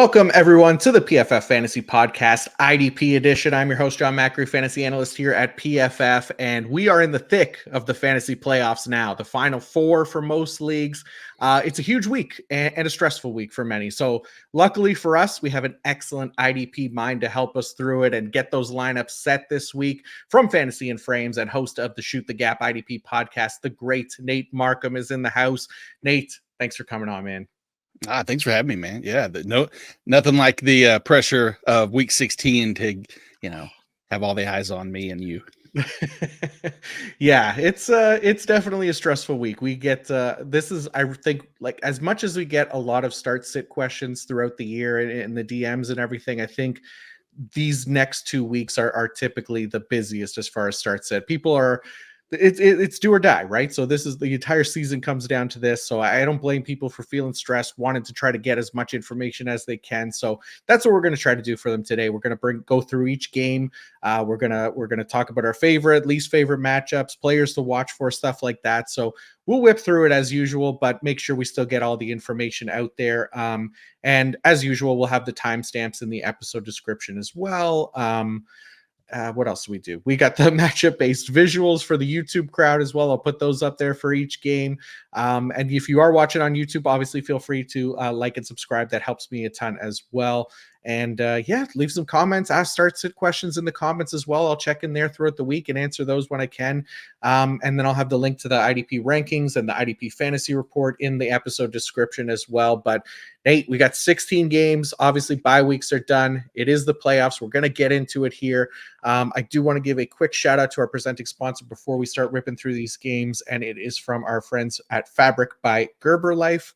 Welcome, everyone, to the PFF Fantasy Podcast, IDP edition. I'm your host, John Macri, fantasy analyst here at PFF, and we are in the thick of the fantasy playoffs now, the final four for most leagues. It's a huge week and a stressful week for many. So luckily for us, we have an excellent IDP mind to help us through it and get those lineups set this week. From Fantasy and Frames and host of the Shoot the Gap IDP podcast, the great Nate Markham is in the house. Nate, thanks for coming on, man. Thanks for having me, man. Yeah, nothing like the pressure of week 16 to, have all the eyes on me and you. Yeah, it's definitely a stressful week. We get this is, I think, like, as much as we get a lot of start sit questions throughout the year and the DMs and everything, I think these next 2 weeks are typically the busiest as far as start sit. People are it's do or die, right? So this is the entire season comes down to this. So I don't blame people for feeling stressed, wanting to try to get as much information as they can. So that's what we're going to try to do for them today. We're going to go through each game. We're gonna talk about our favorite, least favorite matchups, players to watch for, stuff like that. So we'll whip through it as usual, but make sure we still get all the information out there. And as usual, we'll have the timestamps in the episode description as well. What else do we do? We got the matchup based visuals for the YouTube crowd as well. I'll put those up there for each game. And if you are watching on YouTube, obviously feel free to like and subscribe. That helps me a ton as well. And leave some comments, ask start sit questions in the comments as well. I'll check in there throughout the week and answer those when I can. And then I'll have the link to the IDP rankings and the IDP fantasy report in the episode description as well. But Nate, we got 16 games. Obviously, bye weeks are done. It is the playoffs. We're going to get into it here. I do want to give a quick shout out to our presenting sponsor before we start ripping through these games. And it is from our friends at Fabric by Gerber Life.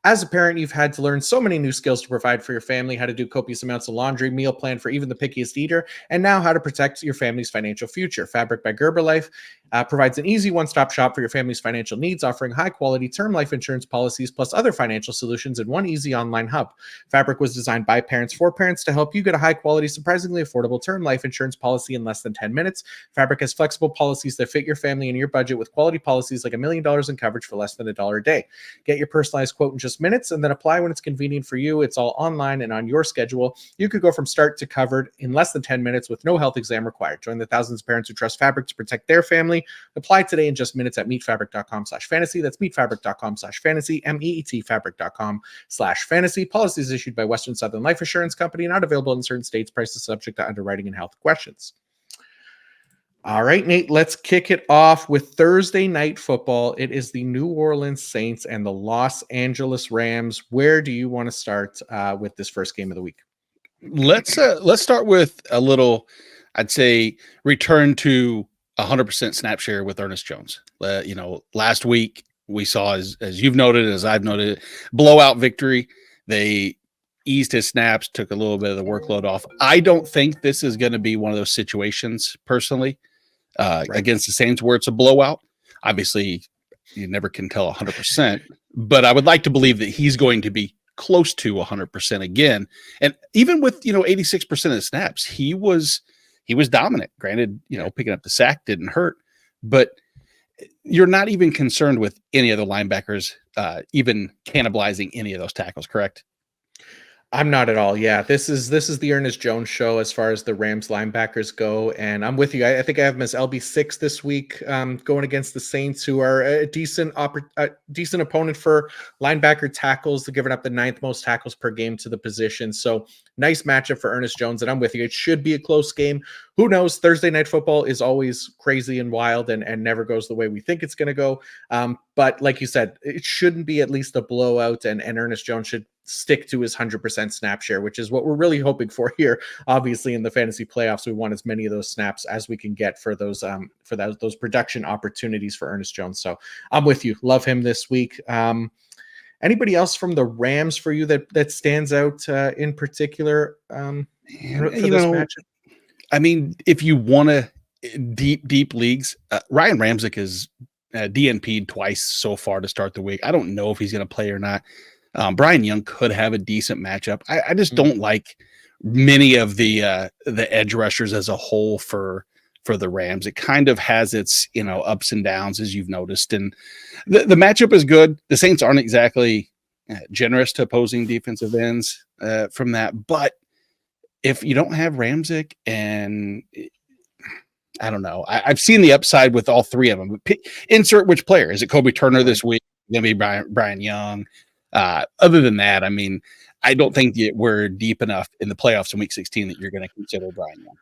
As a parent, you've had to learn so many new skills to provide for your family, how to do copious amounts of laundry, meal plan for even the pickiest eater, and now how to protect your family's financial future. Fabric by Gerber Life provides an easy one-stop shop for your family's financial needs, offering high-quality term life insurance policies plus other financial solutions in one easy online hub. Fabric was designed by parents for parents to help you get a high-quality, surprisingly affordable term life insurance policy in less than 10 minutes. Fabric has flexible policies that fit your family and your budget with quality policies like $1 million in coverage for less than $1 a day. Get your personalized quote in just minutes and then apply when it's convenient for you. It's all online and on your schedule. You could go from start to covered in less than 10 minutes with no health exam required. Join the thousands of parents who trust Fabric to protect their family. Apply today in just minutes at meetfabric.com/fantasy. That's meetfabric.com/fantasy, meetfabric.com/fantasy. Policies issued by Western Southern Life Assurance Company, not available in certain states. Prices subject to underwriting and health questions. All right, Nate, let's kick it off with Thursday night football. It is the New Orleans Saints and the Los Angeles Rams. Where do you want to start with this first game of the week? Let's start with a little, I'd say, return to 100% snap share with Ernest Jones. Last week we saw, as you've noted, as I've noted, blowout victory. They eased his snaps, took a little bit of the workload off. I don't think this is going to be one of those situations, personally, against the Saints where it's a blowout. Obviously, you never can tell 100%, but I would like to believe that he's going to be close to 100% again. And even with 86% of the snaps, he was dominant. Granted, picking up the sack didn't hurt, but you're not even concerned with any of the linebackers even cannibalizing any of those tackles, correct? I'm not at all. Yeah, this is the Ernest Jones show as far as the Rams linebackers go, and I'm with you. I think I have him as LB6 this week, going against the Saints, who are a decent opponent for linebacker tackles. They're giving up the 9th most tackles per game to the position. So nice matchup for Ernest Jones, and I'm with you. It should be a close game. Who knows? Thursday night football is always crazy and wild and never goes the way we think it's going to go. But like you said, it shouldn't be at least a blowout, and Ernest Jones should stick to his 100% snap share, which is what we're really hoping for here. Obviously, in the fantasy playoffs, we want as many of those snaps as we can get for those those production opportunities for Ernest Jones. So I'm with you. Love him this week. Anybody else from the Rams for you that stands out in particular for this matchup? I mean, if you want to deep leagues, Ryan Ramczyk is DNP'd twice so far to start the week. I don't know if he's going to play or not. Brian Young could have a decent matchup. I just don't like many of the edge rushers as a whole for the Rams. It kind of has its ups and downs, as you've noticed, and the matchup is good. The Saints aren't exactly generous to opposing defensive ends from that. But if you don't have Ramczyk, and I don't know, I've seen the upside with all three of them. Insert which player. Is it Kobe Turner this week? Going to be Brian Young. Other than that, I mean, I don't think we're deep enough in the playoffs in week 16 that you're going to consider Brian Young.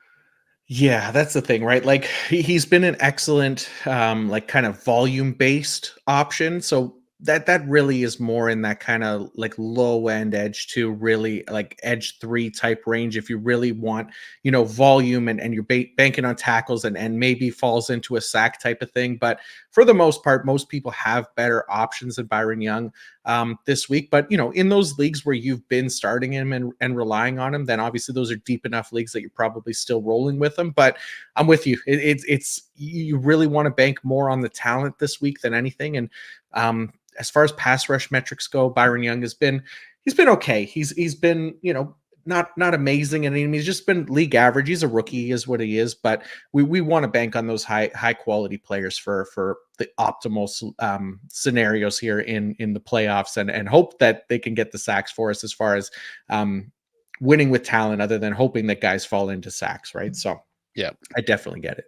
Yeah, that's the thing, right? Like he's been an excellent, like kind of volume based option. So that really is more in that kind of like low end edge to really like edge 3 type range. If you really want, volume and you're banking on tackles and maybe falls into a sack type of thing. But for the most part, most people have better options than Byron Young this week. But, in those leagues where you've been starting him and relying on him, then obviously those are deep enough leagues that you're probably still rolling with him. But I'm with you. It's you really want to bank more on the talent this week than anything. And as far as pass rush metrics go, Byron Young he's been okay. He's been, not amazing, and he's just been league average. He's a rookie, is what he is, but we want to bank on those high quality players for the optimal scenarios here in the playoffs, and hope that they can get the sacks for us as far as winning with talent, other than hoping that guys fall into sacks, right? So yeah, I definitely get it.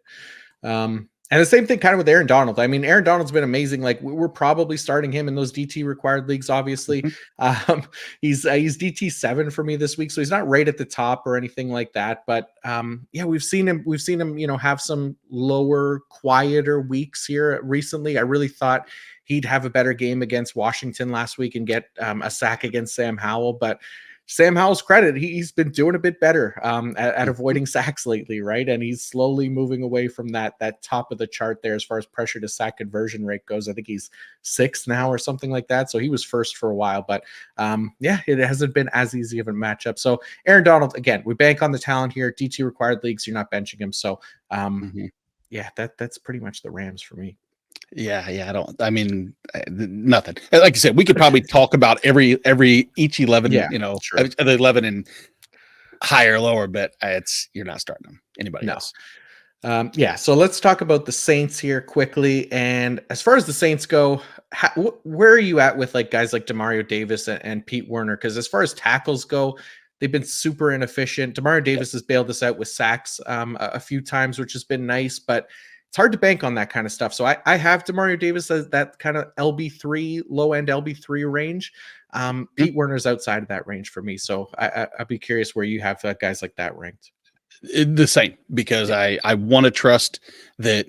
And the same thing kind of with Aaron Donald. I mean, Aaron Donald's been amazing. Like we're probably starting him in those DT required leagues, obviously. Mm-hmm. He's DT 7 for me this week. So he's not right at the top or anything like that. But we've seen him, have some lower, quieter weeks here recently. I really thought he'd have a better game against Washington last week and get a sack against Sam Howell. But Sam Howell's credit, he's been doing a bit better at avoiding sacks lately, right? And he's slowly moving away from that top of the chart there as far as pressure to sack conversion rate goes. I think he's 6th now or something like that. So he was 1st for a while, but it hasn't been as easy of a matchup. So Aaron Donald, again, we bank on the talent here. DT required leagues, you're not benching him. So that's pretty much the Rams for me. Yeah. Nothing. Like I said, we could probably talk about each 11, sure. 11 and higher, lower, but you're not starting them. Anybody else? So let's talk about the Saints here quickly. And as far as the Saints go, where are you at with like guys like Demario Davis and Pete Werner? Because as far as tackles go, they've been super inefficient. Demario Davis has bailed us out with sacks a few times, which has been nice, but it's hard to bank on that kind of stuff. So I have Demario Davis as that kind of LB3, low end LB3 range. Pete Werner's outside of that range for me. So I'd be curious where you have guys like that ranked. The same, because I want to trust that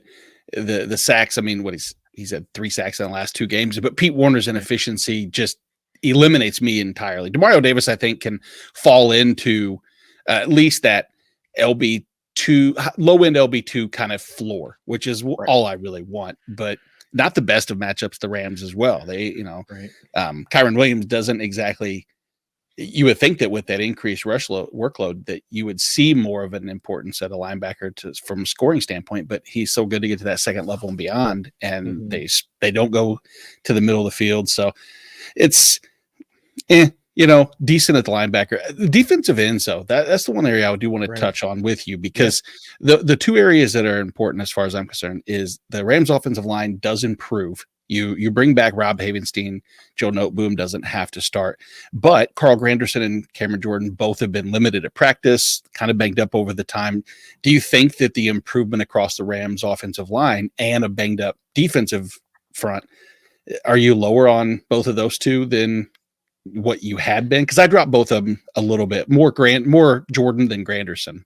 the sacks. I mean, he's had 3 sacks in the last 2 games, but Pete Werner's inefficiency just eliminates me entirely. Demario Davis, I think, can fall into at least that LB2, low end LB2 kind of floor, which is all I really want, but not the best of matchups. The Rams as well. They, Kyron Williams doesn't exactly. You would think that with that increased workload that you would see more of an importance at a linebacker from a scoring standpoint, but he's so good to get to that second level and beyond, and they don't go to the middle of the field. So it's decent at the linebacker. The defensive ends, though, that's the one area I do want to touch on with you, because the 2 areas that are important as far as I'm concerned is the Rams offensive line does improve. You bring back Rob Havenstein, Joe Noteboom doesn't have to start, but Carl Granderson and Cameron Jordan both have been limited at practice, kind of banged up over the time. Do you think that the improvement across the Rams offensive line and a banged up defensive front, are you lower on both of those 2 than what you had been? Because I dropped both of them a little bit more Jordan than Granderson.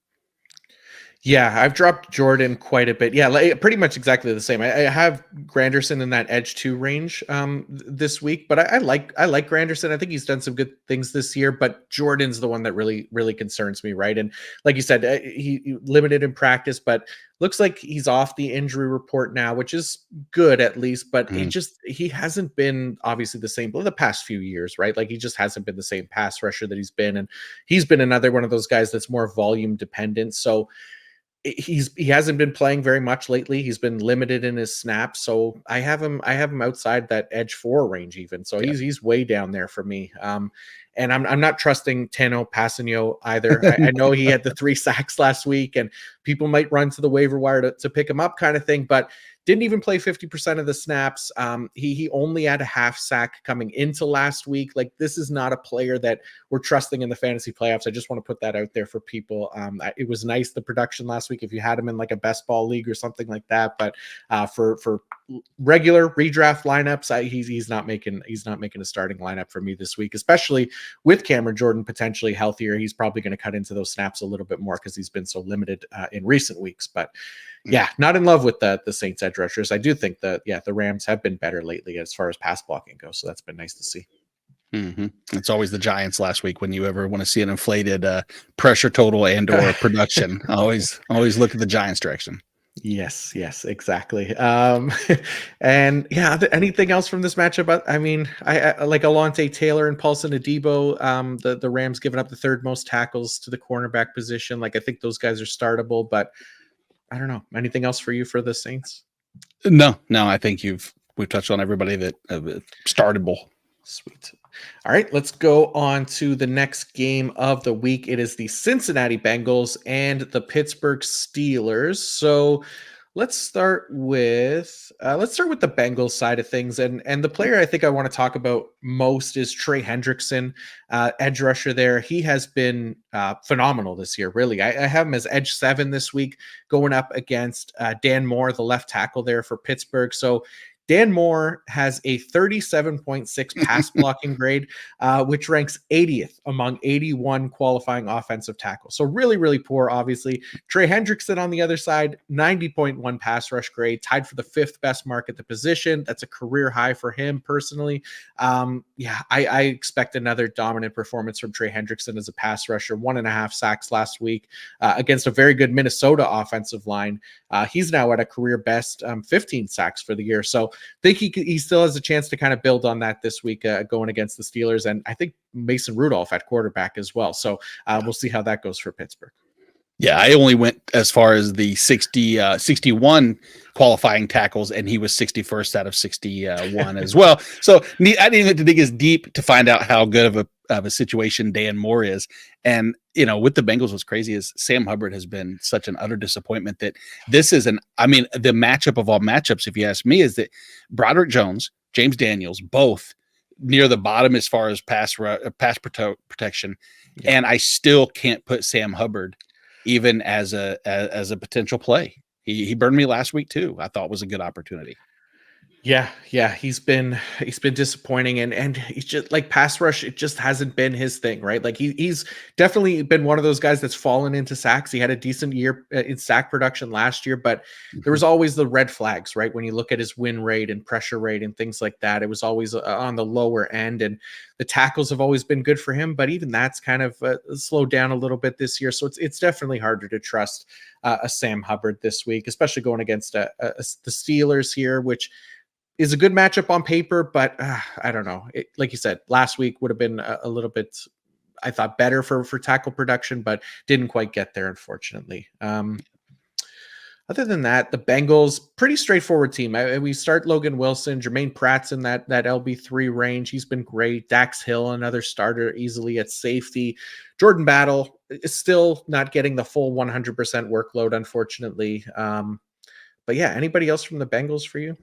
Yeah, I've dropped Jordan quite a bit. Yeah, pretty much exactly the same. I have Granderson in that edge 2 range this week, but I like Granderson. I think he's done some good things this year, but Jordan's the one that really concerns me, right? And like you said, he limited in practice, but looks like he's off the injury report now, which is good at least, but he hasn't been obviously the same the past few years, right? Like he just hasn't been the same pass rusher that he's been, and he's been another one of those guys that's more volume dependent. So he hasn't been playing very much lately. He's been limited in his snaps. So I have him outside that edge 4 range even. So he's way down there for me. And I'm not trusting Tano Passanio either. I know he had the 3 sacks last week, and people might run to the waiver wire to pick him up kind of thing, but didn't even play 50% of the snaps. He only had a half sack coming into last week. Like, this is not a player that we're trusting in the fantasy playoffs. I just want to put that out there for people. It was nice, the production last week, if you had him in like a best ball league or something like that. But for regular redraft lineups, he's not making a starting lineup for me this week, especially with Cameron Jordan potentially healthier. He's probably going to cut into those snaps a little bit more because he's been so limited in recent weeks. But yeah, not in love with the Saints edge rushers. I do think that the Rams have been better lately as far as pass blocking goes, so that's been nice to see. Mm-hmm. It's always the Giants last week when you ever want to see an inflated pressure total and or production. always look at the Giants direction. Yes, exactly. And yeah, anything else from this matchup? I mean, I like Alontae Taylor and Paulson Adebo. The Rams giving up the third most tackles to the cornerback position. Like, I think those guys are startable, but I don't know. Anything else for you for the Saints? No, I think we've touched on everybody that startable. Sweet. All right, let's go on to the next game of the week. It is the Cincinnati Bengals and the Pittsburgh Steelers. So let's start with the Bengals side of things, and the player I think I want to talk about most is Trey Hendrickson, edge rusher there. He has been phenomenal this year, really. I have him as edge 7 this week, going up against Dan Moore, the left tackle there for Pittsburgh. So Dan Moore has a 37.6 pass blocking grade, which ranks 80th among 81 qualifying offensive tackles. So really, really poor, obviously. Trey Hendrickson on the other side, 90.1 pass rush grade, tied for the 5th best mark at the position. That's a career high for him personally. I expect another dominant performance from Trey Hendrickson as a pass rusher. 1.5 sacks last week against a very good Minnesota offensive line. He's now at a career best 15 sacks for the year. So think he still has a chance to kind of build on that this week going against the Steelers. And I think Mason Rudolph at quarterback as well. So we'll see how that goes for Pittsburgh. Yeah, I only went as far as the 61 qualifying tackles, and he was 61st out of 61 as well. So I didn't even have to dig as deep to find out how good of a situation Dan Moore is. And, with the Bengals, what's crazy is Sam Hubbard has been such an utter disappointment that this is the matchup of all matchups, if you ask me, is that Broderick Jones, James Daniels, both near the bottom as far as pass protection. Yeah. And I still can't put Sam Hubbard even as a potential play. He burned me last week too. I thought was a good opportunity. Yeah, he's been disappointing, and he's just like pass rush. It just hasn't been his thing, right? Like he's definitely been one of those guys that's fallen into sacks. He had a decent year in sack production last year, but there was always the red flags, right? When you look at his win rate and pressure rate and things like that, it was always on the lower end, and the tackles have always been good for him, but even that's kind of slowed down a little bit this year. So it's definitely harder to trust a Sam Hubbard this week, especially going against the Steelers here, which is a good matchup on paper, but I don't know. Like you said, last week would have been a little bit, I thought, better for tackle production, but didn't quite get there, unfortunately. Other than that, the Bengals, pretty straightforward team. We start Logan Wilson, Jermaine Pratt's in that LB3 range. He's been great. Dax Hill, another starter easily at safety. Jordan Battle is still not getting the full 100% workload, unfortunately. But yeah, anybody else from the Bengals for you?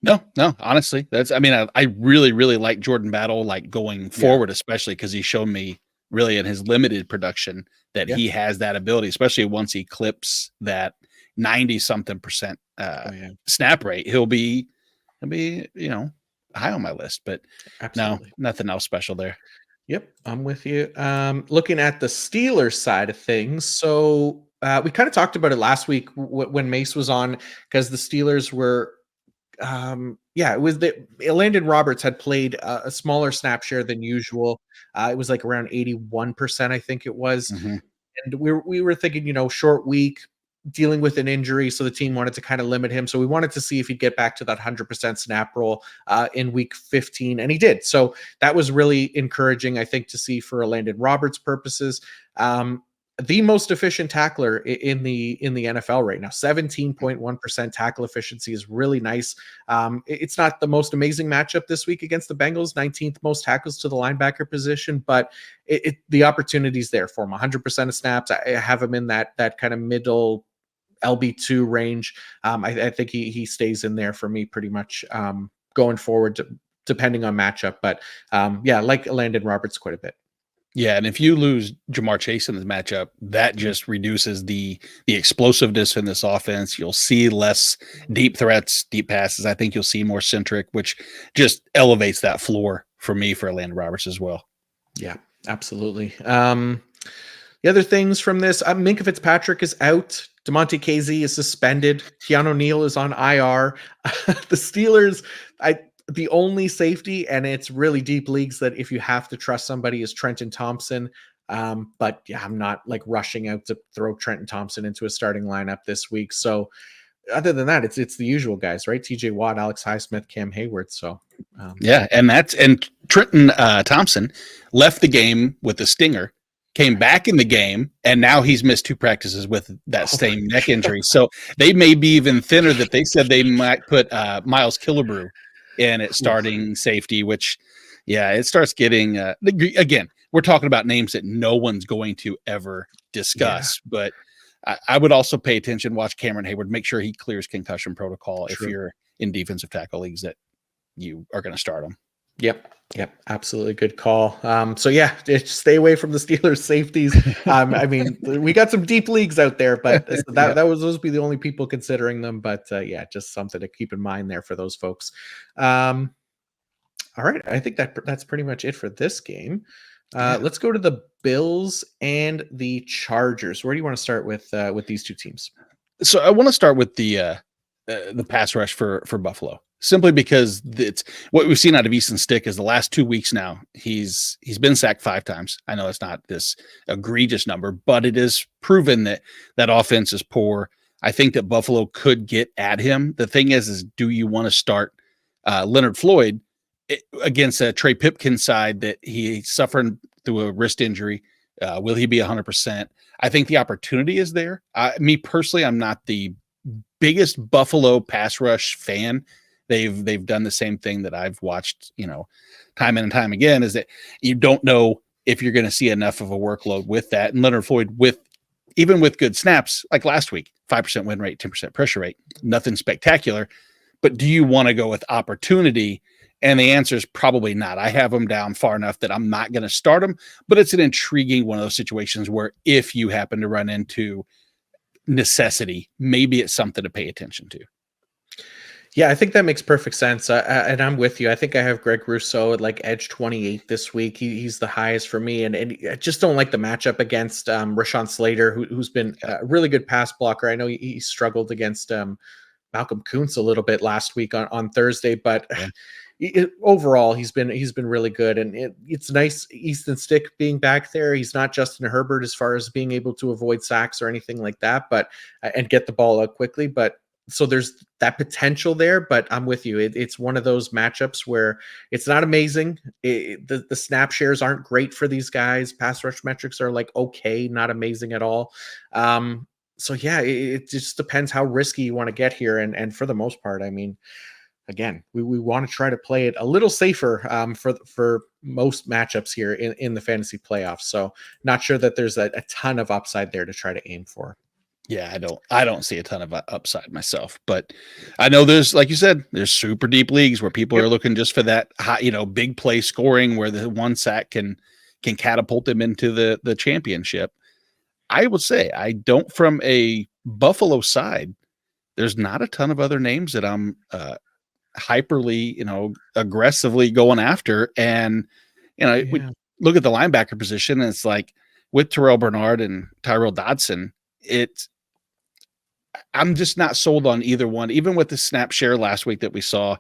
No, honestly, I really, really like Jordan Battle, like going forward, especially because he showed me really in his limited production that he has that ability, especially once he clips that 90 something percent snap rate. He'll be, high on my list, but absolutely. No, nothing else special there. Yep, I'm with you. Looking at the Steelers side of things, so we kind of talked about it last week when Mace was on, because the Steelers were it was that Landon Roberts had played a smaller snap share than usual. It was like around 81%, I think it was. Mm-hmm. And we were thinking, short week, dealing with an injury, so the team wanted to kind of limit him. So we wanted to see if he'd get back to that 100% snap roll in week 15, and he did. So that was really encouraging, I think, to see for Landon Roberts purposes. The most efficient tackler in the NFL right now. 17.1% tackle efficiency is really nice. It's not the most amazing matchup this week against the Bengals, 19th most tackles to the linebacker position, but the opportunity's there for him. 100% of snaps. I have him in that kind of middle LB2 range. I think he stays in there for me pretty much going forward, depending on matchup. But yeah, like Landon Roberts quite a bit. Yeah, and if you lose Jamar Chase in this matchup, that just reduces the explosiveness in this offense. You'll see less deep threats, deep passes. I think you'll see more centric, which just elevates that floor for me for Landon Roberts as well. Yeah, absolutely. The other things from this, Minkah Fitzpatrick is out. DeMonte Casey is suspended. Keanu Neal is on IR. The Steelers, the only safety, and it's really deep leagues that if you have to trust somebody, is Trenton Thompson. But yeah, I'm not like rushing out to throw Trenton Thompson into a starting lineup this week. So other than that, it's the usual guys, right? TJ Watt, Alex Highsmith, Cam Hayward. So yeah, and Trenton Thompson left the game with a stinger, came back in the game, and now he's missed 2 practices with that same neck injury. So they may be even thinner that they said they might put Miles Killebrew in at starting safety, which, yeah, it starts getting, again, we're talking about names that no one's going to ever discuss, but I would also pay attention, watch Cameron Hayward, make sure he clears concussion protocol if you're in defensive tackle leagues that you are going to start him. Yep. Absolutely good call. So yeah, just stay away from the Steelers safeties. I mean, we got some deep leagues out there, but those would be the only people considering them. But yeah, just something to keep in mind there for those folks. All right, I think that's pretty much it for this game. Let's go to the Bills and the Chargers. Where do you want to start with these two teams? So I want to start with the pass rush for Buffalo, simply because it's what we've seen out of Easton Stick is the last 2 weeks now. He's been sacked 5 times. I know it's not this egregious number, but it is proven that offense is poor. I think that Buffalo could get at him. The thing is do you want to start Leonard Floyd against a Trey Pipkin side that he suffered through a wrist injury? Will he be 100%? I think the opportunity is there. Me personally, I'm not the biggest Buffalo pass rush fan. They've done the same thing that I've watched, time and time again, is that you don't know if you're going to see enough of a workload with that. And Leonard Floyd, even with good snaps, like last week, 5% win rate, 10% pressure rate, nothing spectacular. But do you want to go with opportunity? And the answer is probably not. I have him down far enough that I'm not going to start him, but it's an intriguing one of those situations where if you happen to run into necessity, maybe it's something to pay attention to. Yeah, I think that makes perfect sense. And I'm with you. I think I have Greg Rousseau at like edge 28 this week. He's the highest for me. And I just don't like the matchup against Rashawn Slater, who's been a really good pass blocker. I know he struggled against Malcolm Kuntz a little bit last week on Thursday, but overall he's been really good. And it's nice Easton Stick being back there. He's not Justin Herbert as far as being able to avoid sacks or anything like that, but and get the ball out quickly. But so there's that potential there, but I'm with you. It's one of those matchups where it's not amazing. The snap shares aren't great for these guys. Pass rush metrics are like okay, not amazing at all. So yeah, it just depends how risky you want to get here. And for the most part, I mean, again, we want to try to play it a little safer for most matchups here in the fantasy playoffs. So not sure that there's a ton of upside there to try to aim for. Yeah, I don't see a ton of upside myself, but I know there's, like you said, there's super deep leagues where people are looking just for that high, big play scoring where the one sack can catapult them into the championship. I would say I don't, from a Buffalo side, there's not a ton of other names that I'm hyperly, aggressively going after. And, we look at the linebacker position and it's like with Terrell Bernard and Tyrell Dodson, I'm just not sold on either one, even with the snap share last week that we saw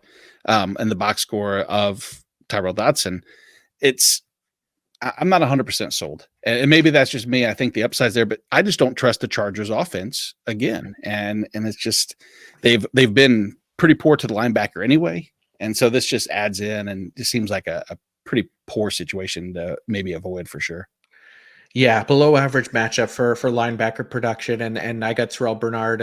in the box score of Tyrell Dodson. I'm not 100% sold. And maybe that's just me. I think the upside's there, but I just don't trust the Chargers offense again. And it's just, they've been pretty poor to the linebacker anyway. And so this just adds in and it seems like a pretty poor situation to maybe avoid for sure. Yeah, below average matchup for linebacker production, and I got Terrell Bernard,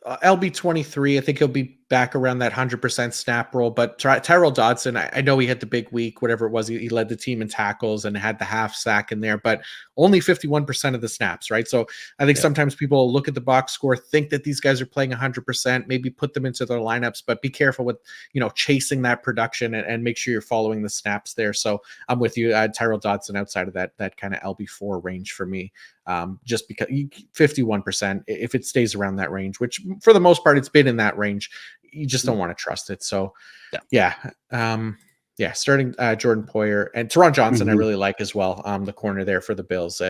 LB 23. I think he'll be back around that 100% snap roll. But Tyrell Dodson, I know he had the big week, whatever it was. He led the team in tackles and had the half sack in there, but only 51% of the snaps, right? So I think sometimes people look at the box score, think that these guys are playing 100%, maybe put them into their lineups, but be careful with, chasing that production and make sure you're following the snaps there. So I'm with you. Tyrell Dodson outside of that kind of LB4 range for me. Just because 51%, if it stays around that range, which for the most part, it's been in that range, you just don't want to trust it. So starting Jordan Poyer and Teron Johnson, I really like as well. The corner there for the Bills.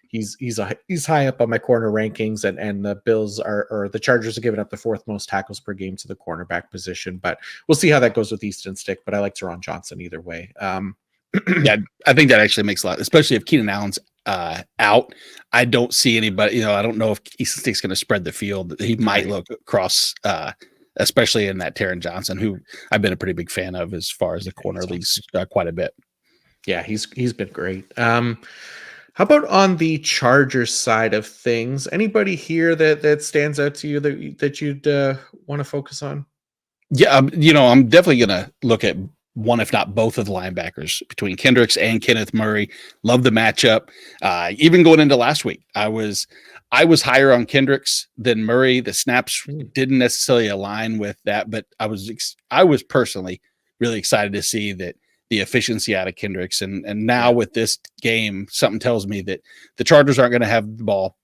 He's high up on my corner rankings, and the Bills or the Chargers are giving up the fourth most tackles per game to the cornerback position, but we'll see how that goes with Easton Stick. But I like Teron Johnson either way. Yeah, I think that actually makes a lot, especially if Keenan Allen's out. I don't see anybody, I don't know if Easton Stick's going to spread the field. He might look across, especially in that Taron Johnson, who I've been a pretty big fan of as far as the corner leagues quite a bit. Yeah, he's been great. How about on the Chargers side of things? Anybody here that stands out to you that you'd want to focus on? Yeah, I'm definitely going to look at one, if not both of the linebackers between Kendricks and Kenneth Murray. Love the matchup. Even going into last week, I was higher on Kendricks than Murray. The snaps didn't necessarily align with that, but I was personally really excited to see that the efficiency out of Kendricks. And now with this game, something tells me that the Chargers aren't going to have the ball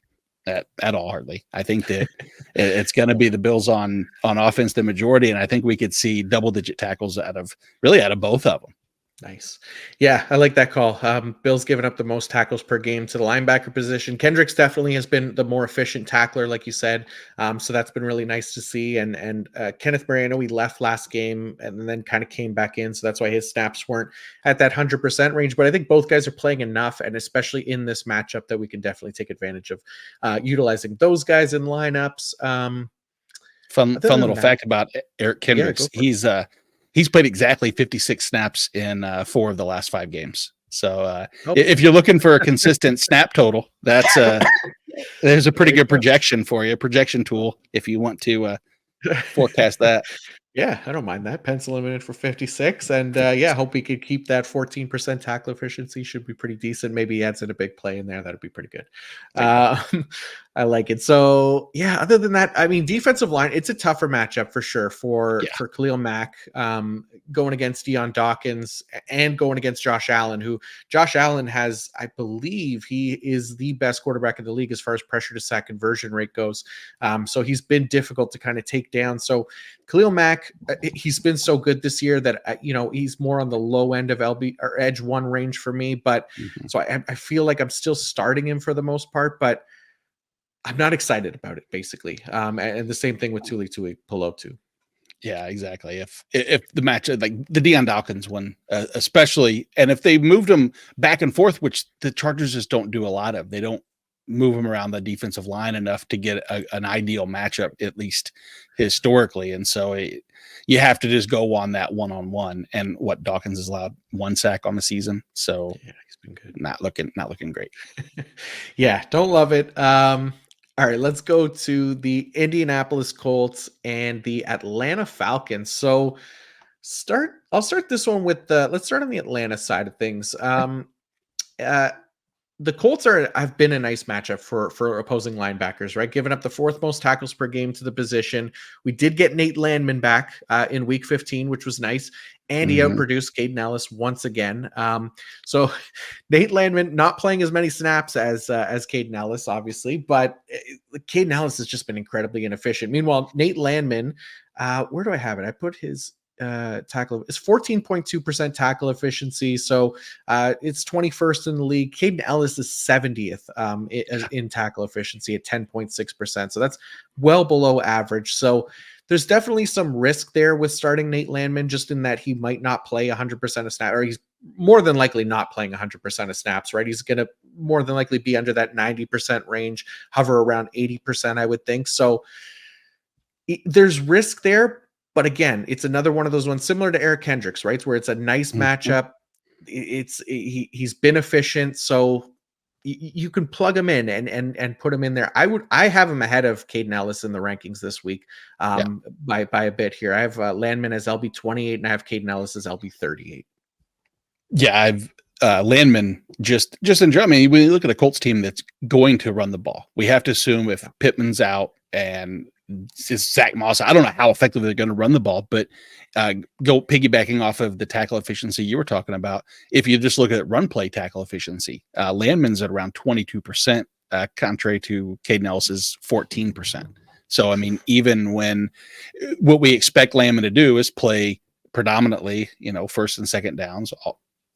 at all, hardly. I think that it's going to be the Bills on offense, the majority, and I think we could see double-digit tackles out of both of them. Nice. Yeah, I like that call. Bill's given up the most tackles per game to the linebacker position. Kendricks definitely has been the more efficient tackler, like you said. So that's been really nice to see. And Kenneth Murray, I know he left last game and then kind of came back in. So that's why his snaps weren't at that 100% range. But I think both guys are playing enough, and especially in this matchup, that we can definitely take advantage of utilizing those guys in lineups. Fun little fact about Eric Kendricks. He's played exactly 56 snaps in 4 of the last 5 games. So if you're looking for a consistent snap total, there's a pretty good projection for you, projection tool, if you want to forecast that. Yeah, I don't mind that. Pencil him in for 56. And hope we could keep that 14% tackle efficiency. Should be pretty decent. Maybe he adds in a big play in there. That'd be pretty good. I like it. So, other than that, I mean, defensive line, it's a tougher matchup for sure for Khalil Mack going against Deion Dawkins and going against Josh Allen, who Josh Allen has, I believe he is the best quarterback in the league as far as pressure to sack conversion rate goes. So he's been difficult to kind of take down. So Khalil Mack, he's been so good this year that, he's more on the low end of LB or edge 1 range for me. But so I feel like I'm still starting him for the most part, but I'm not excited about it, basically. And the same thing with Tuli Pelotu. Yeah, exactly. If the match, like the Deion Dawkins one, especially, and if they moved him back and forth, which the Chargers just don't do a lot of, they don't move him around the defensive line enough to get an ideal matchup, at least historically. And so you have to just go on that one-on-one. And what Dawkins has allowed 1 sack on the season. So he's been good. Not looking great. Don't love it. All right, let's go to the Indianapolis Colts and the Atlanta Falcons. So I'll start this one with let's start on the Atlanta side of things. The Colts have been a nice matchup for opposing linebackers, right? Giving up the 4th most tackles per game to the position. We did get Nate Landman back in week 15, which was nice. And he outproduced Caden Ellis once again. So Nate Landman not playing as many snaps as Caden Ellis, obviously, but Caden Ellis has just been incredibly inefficient. Meanwhile, Nate Landman, where do I have it? I put his tackle. It's 14.2% tackle efficiency. So it's 21st in the league. Caden Ellis is 70th in tackle efficiency at 10.6%. So that's well below average. So there's definitely some risk there with starting Nate Landman, just in that he might not play 100% of snaps, or he's more than likely not playing 100% of snaps, right? He's going to more than likely be under that 90% range, hover around 80%, I would think. So there's risk there. But again, it's another one of those ones similar to Eric Kendricks, right? Where it's a nice matchup. He's been efficient. So you can plug him in and put him in there. I have him ahead of Caden Ellis in the rankings this week, Yeah. by a bit here. I have Landman as LB 28, and I have Caden Ellis as LB 38. Yeah, I've Landman just in general. I mean, when you look at a Colts team that's going to run the ball, we have to assume if Pittman's out and it's Zach Moss, I don't know how effective they're going to run the ball, but go piggybacking off of the tackle efficiency you were talking about. If you just look at run play tackle efficiency, Landman's at around 22%, contrary to Caden Ellis's 14%. So, I mean, even when what we expect Landman to do is play predominantly, first and second downs,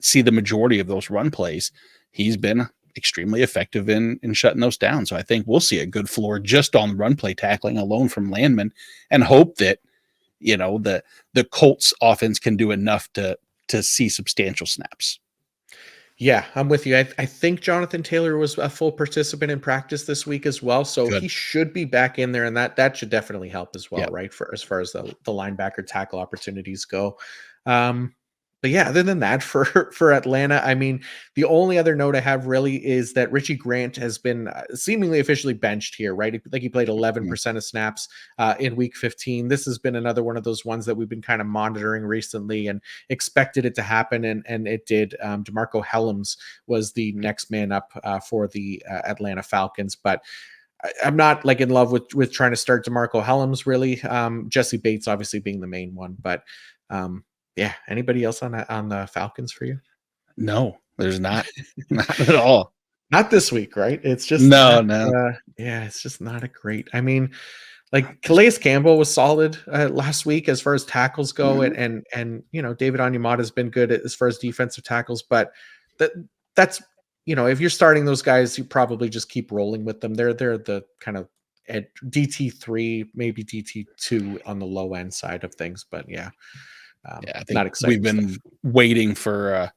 see the majority of those run plays, he's been extremely effective in shutting those down. So I think we'll see a good floor just on run play tackling alone from Landman, and hope that the Colts offense can do enough to see substantial snaps. Yeah, I'm with you. I think Jonathan Taylor was a full participant in practice this week as well, so Good. he should be back in there, and that should definitely help as well, Yep. right? For as far as the linebacker tackle opportunities go. But yeah, other than that, for Atlanta, I mean, the only other note I have really is that Richie Grant has been seemingly officially benched here, right? He played 11% of snaps in week 15. This has been another one of those ones that we've been kind of monitoring recently and expected it to happen, and it did. DeMarco Helms was the next man up for the Atlanta Falcons, but I'm not like in love with trying to start DeMarco Helms really. Jesse Bates obviously being the main one, but yeah. Anybody else on the Falcons for you? No, there's not. Not at all. Not this week, right? It's just No. yeah, it's just not a great. I mean, like Calais Campbell was solid last week as far as tackles go, Mhm. and David Onyemata has been good as far as defensive tackles, but that's if you're starting those guys, you probably just keep rolling with them. They're the kind of at DT3, maybe DT2 on the low end side of things, but yeah. Yeah, I think Not exciting we've been stuff. waiting for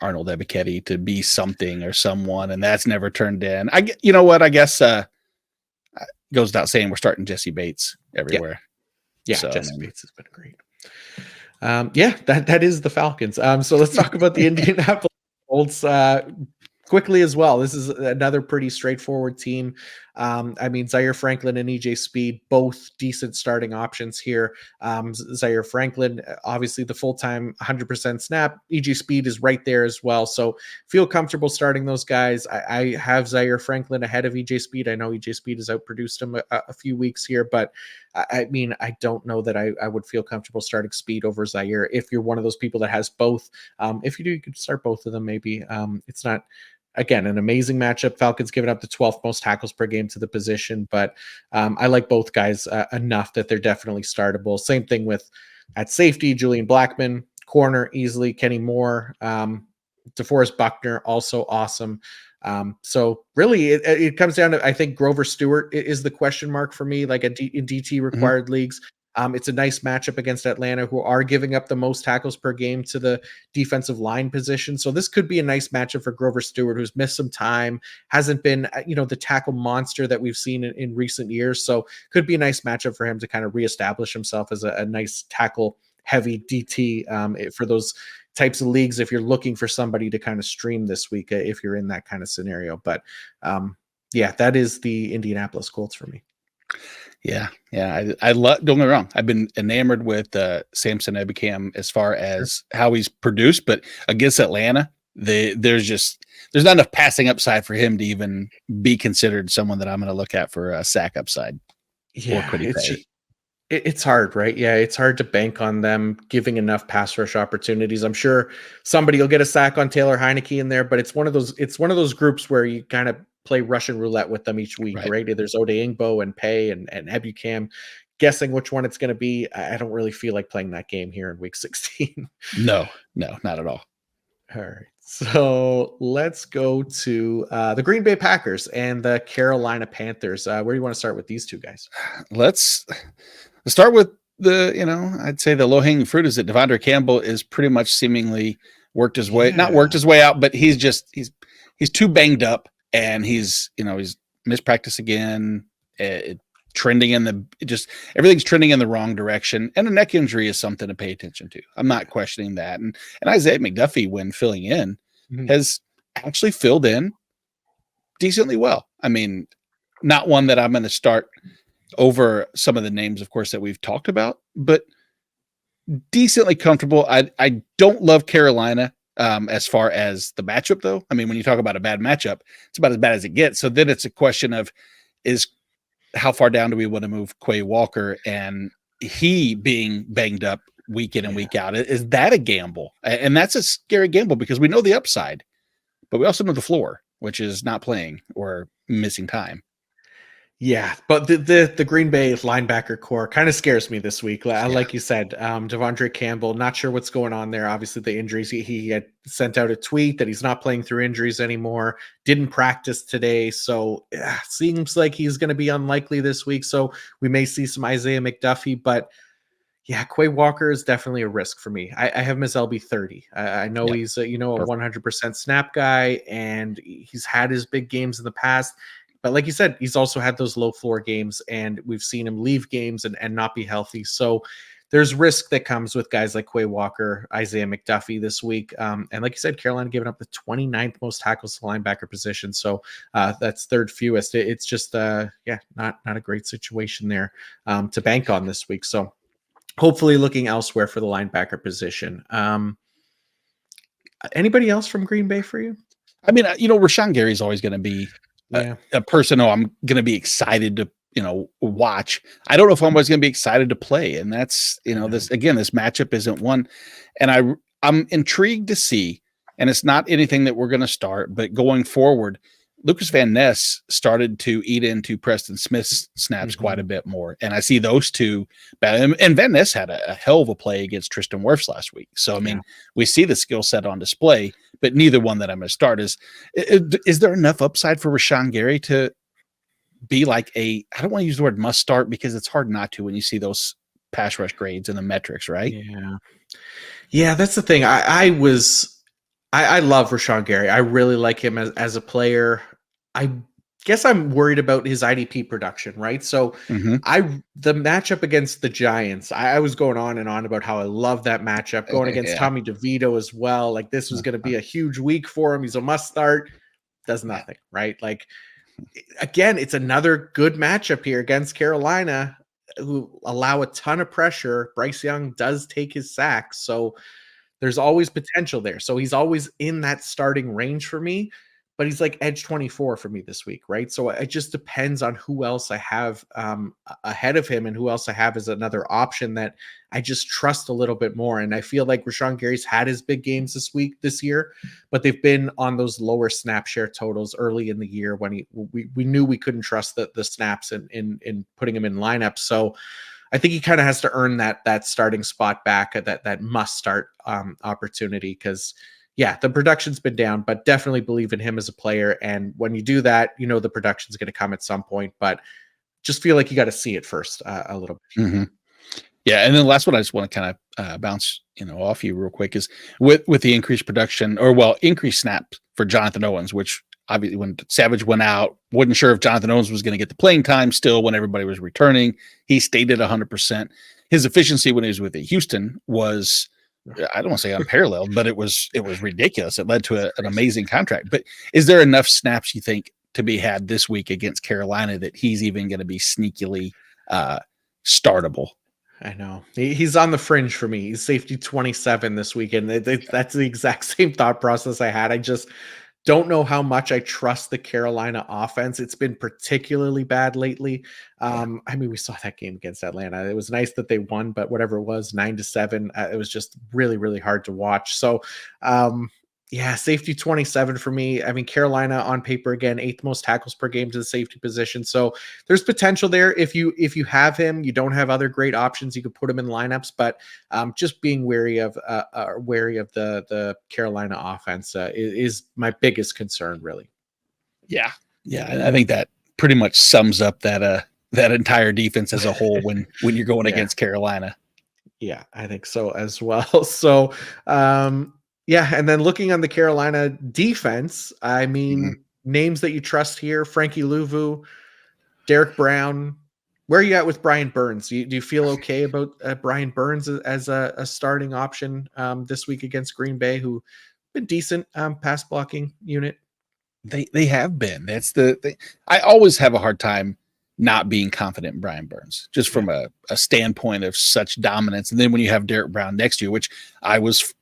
Arnold Ebiketie to be something or someone, and that's never turned in. You know what? I guess goes without saying we're starting Jesse Bates everywhere. Yeah, So, Jesse Bates has been great. Yeah, that is the Falcons. So let's talk about the Indianapolis Colts quickly as well. This is another pretty straightforward team. I mean, Zaire Franklin and EJ Speed, both decent starting options here. Zaire Franklin, obviously the full-time 100% snap. EJ Speed is right there as well. So feel comfortable starting those guys. I have Zaire Franklin ahead of EJ Speed. I know EJ Speed has outproduced him a few weeks here, but I mean, I don't know that I would feel comfortable starting Speed over Zaire. If you're one of those people that has both, if you do, you could start both of them maybe. It's not, again, an amazing matchup. Falcons giving up the 12th most tackles per game to the position, but I like both guys enough that they're definitely startable. Same thing with at safety, Julian Blackman, corner easily, Kenny Moore, DeForest Buckner, also awesome. So really it comes down to, I think Grover Stewart is the question mark for me, like in DT required leagues. It's a nice matchup against Atlanta, who are giving up the most tackles per game to the defensive line position. So this could be a nice matchup for Grover Stewart, who's missed some time, hasn't been, the tackle monster that we've seen in recent years. So could be a nice matchup for him to kind of reestablish himself as a nice tackle heavy DT for those types of leagues, if you're looking for somebody to kind of stream this week, if you're in that kind of scenario. But yeah, that is the Indianapolis Colts for me. Yeah. I love. Don't get me wrong. I've been enamored with Samson Ebikam as far as how he's produced, but against Atlanta, there's not enough passing upside for him to even be considered someone that I'm going to look at for a sack upside. Yeah, or could he pay? it's hard, right? Yeah, it's hard to bank on them giving enough pass rush opportunities. I'm sure somebody will get a sack on Taylor Heineke in there, but it's one of those groups where you kind of play Russian roulette with them each week, Right. right? There's Odeingbo and Pay and Ebukam, guessing which one it's going to be. I don't really feel like playing that game here in week 16. No, not at all. All right. So let's go to the Green Bay Packers and the Carolina Panthers. Where do you want to start with these two guys? Let's start with I'd say the low hanging fruit is that Devondre Campbell is pretty much seemingly not worked his way out, but he's too banged up, and he's missed practice again. Everything's trending in the wrong direction, and a neck injury is something to pay attention to. I'm not questioning that. And Isaiah McDuffie, when filling in, has actually filled in decently well. I mean, not one that I'm going to start over some of the names, of course, that we've talked about, but decently comfortable. I don't love Carolina as far as the matchup, though. I mean, when you talk about a bad matchup, it's about as bad as it gets. So then it's a question of is how far down do we want to move Quay Walker, and he being banged up week in and week out? Is that a gamble? And that's a scary gamble because we know the upside, but we also know the floor, which is not playing or missing time. Yeah, but the Green Bay linebacker core kind of scares me this week. Yeah. Like you said, Devondre Campbell, not sure what's going on there. Obviously, the injuries. He had sent out a tweet that he's not playing through injuries anymore. Didn't practice today, so seems like he's going to be unlikely this week. So we may see some Isaiah McDuffie, but yeah, Quay Walker is definitely a risk for me. I have him as LB 30. I know he's a 100% snap guy, and he's had his big games in the past. But like you said, he's also had those low floor games, and we've seen him leave games and not be healthy. So there's risk that comes with guys like Quay Walker, Isaiah McDuffie this week. And like you said, Carolina giving up the 29th most tackles to linebacker position. So that's third fewest. It's just, not a great situation there to bank on this week. So hopefully looking elsewhere for the linebacker position. Anybody else from Green Bay for you? I mean, Rashawn Gary's always going to be a person who I'm going to be excited to, watch. I don't know if I'm always going to be excited to play. And that's, this matchup isn't one. And I'm intrigued to see, and it's not anything that we're going to start, but going forward, Lucas Van Ness started to eat into Preston Smith's snaps quite a bit more. And I see those two. And Van Ness had a hell of a play against Tristan Wirfs last week. So, I mean, we see the skill set on display, but neither one that I'm going to start is there enough upside for Rashawn Gary to be like I don't want to use the word must start because it's hard not to when you see those pass rush grades and the metrics, right? Yeah, that's the thing. I love Rashawn Gary. I really like him as a player. I guess I'm worried about his IDP production, right? So the matchup against the Giants, I was going on and on about how I love that matchup, going against Tommy DeVito as well. Like this was going to be a huge week for him. He's a must start. Does nothing, right? Like again, it's another good matchup here against Carolina, who allow a ton of pressure. Bryce Young does take his sacks, so there's always potential there. So he's always in that starting range for me, but he's like edge 24 for me this week, right? So it just depends on who else I have ahead of him and who else I have as another option that I just trust a little bit more. And I feel like Rashawn Gary's had his big games this year, but they've been on those lower snap share totals early in the year when we knew we couldn't trust the snaps in putting him in lineups. So I think he kind of has to earn that starting spot back, that must start opportunity, because the production's been down, but definitely believe in him as a player. And when you do that, the production's going to come at some point, but just feel like you got to see it first a little bit. Yeah, and then the last one I just want to kind of bounce off you real quick is with the increased production increased snaps for Jonathan Owens, which obviously when Savage went out, wasn't sure if Jonathan Owens was going to get the playing time still when everybody was returning. He stayed at 100%. His efficiency when he was with Houston was, I don't want to say unparalleled, but it was ridiculous. It led to an amazing contract. But is there enough snaps you think to be had this week against Carolina that he's even going to be sneakily startable? I know he's on the fringe for me. He's safety 27 this weekend. That's the exact same thought process I had. I just don't know how much I trust the Carolina offense. It's been particularly bad lately. I mean, we saw that game against Atlanta. It was nice that they won, but whatever it was, 9-7, it was just really, really hard to watch. So, safety 27 for me. I mean, Carolina on paper, again, 8th most tackles per game to the safety position. So there's potential there. If you have him, you don't have other great options, you could put him in lineups, but just being wary of the Carolina offense is my biggest concern, really. Yeah. I think that pretty much sums up that entire defense as a whole when you're going against Carolina. Yeah, I think so as well. So, and then looking on the Carolina defense, I mean, names that you trust here: Frankie Louvu, Derek Brown. Where are you at with Brian Burns? Do you feel okay about Brian Burns as a starting option this week against Green Bay, who been decent pass blocking unit? They have been. That's I always have a hard time not being confident in Brian Burns, just from a standpoint of such dominance. And then when you have Derek Brown next to you, which I was,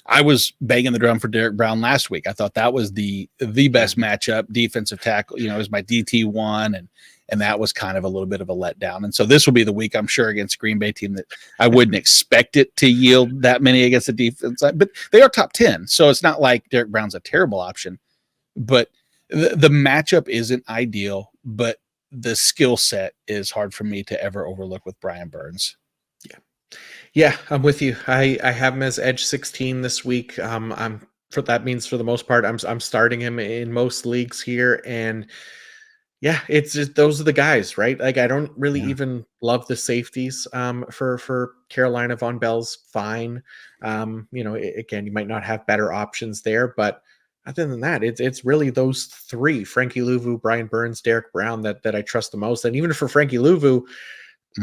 I was banging the drum for Derek Brown last week. I thought that was the best matchup, defensive tackle. It was my DT1, and that was kind of a little bit of a letdown. And so this will be the week, I'm sure, against Green Bay team that I wouldn't expect it to yield that many against the defense, but they are top 10. So it's not like Derek Brown's a terrible option, but the matchup isn't ideal, but the skill set is hard for me to ever overlook with Brian Burns. Yeah, I'm with you. I have him as edge 16 this week. That means for the most part, I'm starting him in most leagues here, and yeah, it's just those are the guys, right? Like I don't really even love the safeties. For Carolina, Von Bell's fine. Again, you might not have better options there, but other than that, it's really those three: Frankie Louvu, Brian Burns, Derek Brown that I trust the most. And even for Frankie Louvu,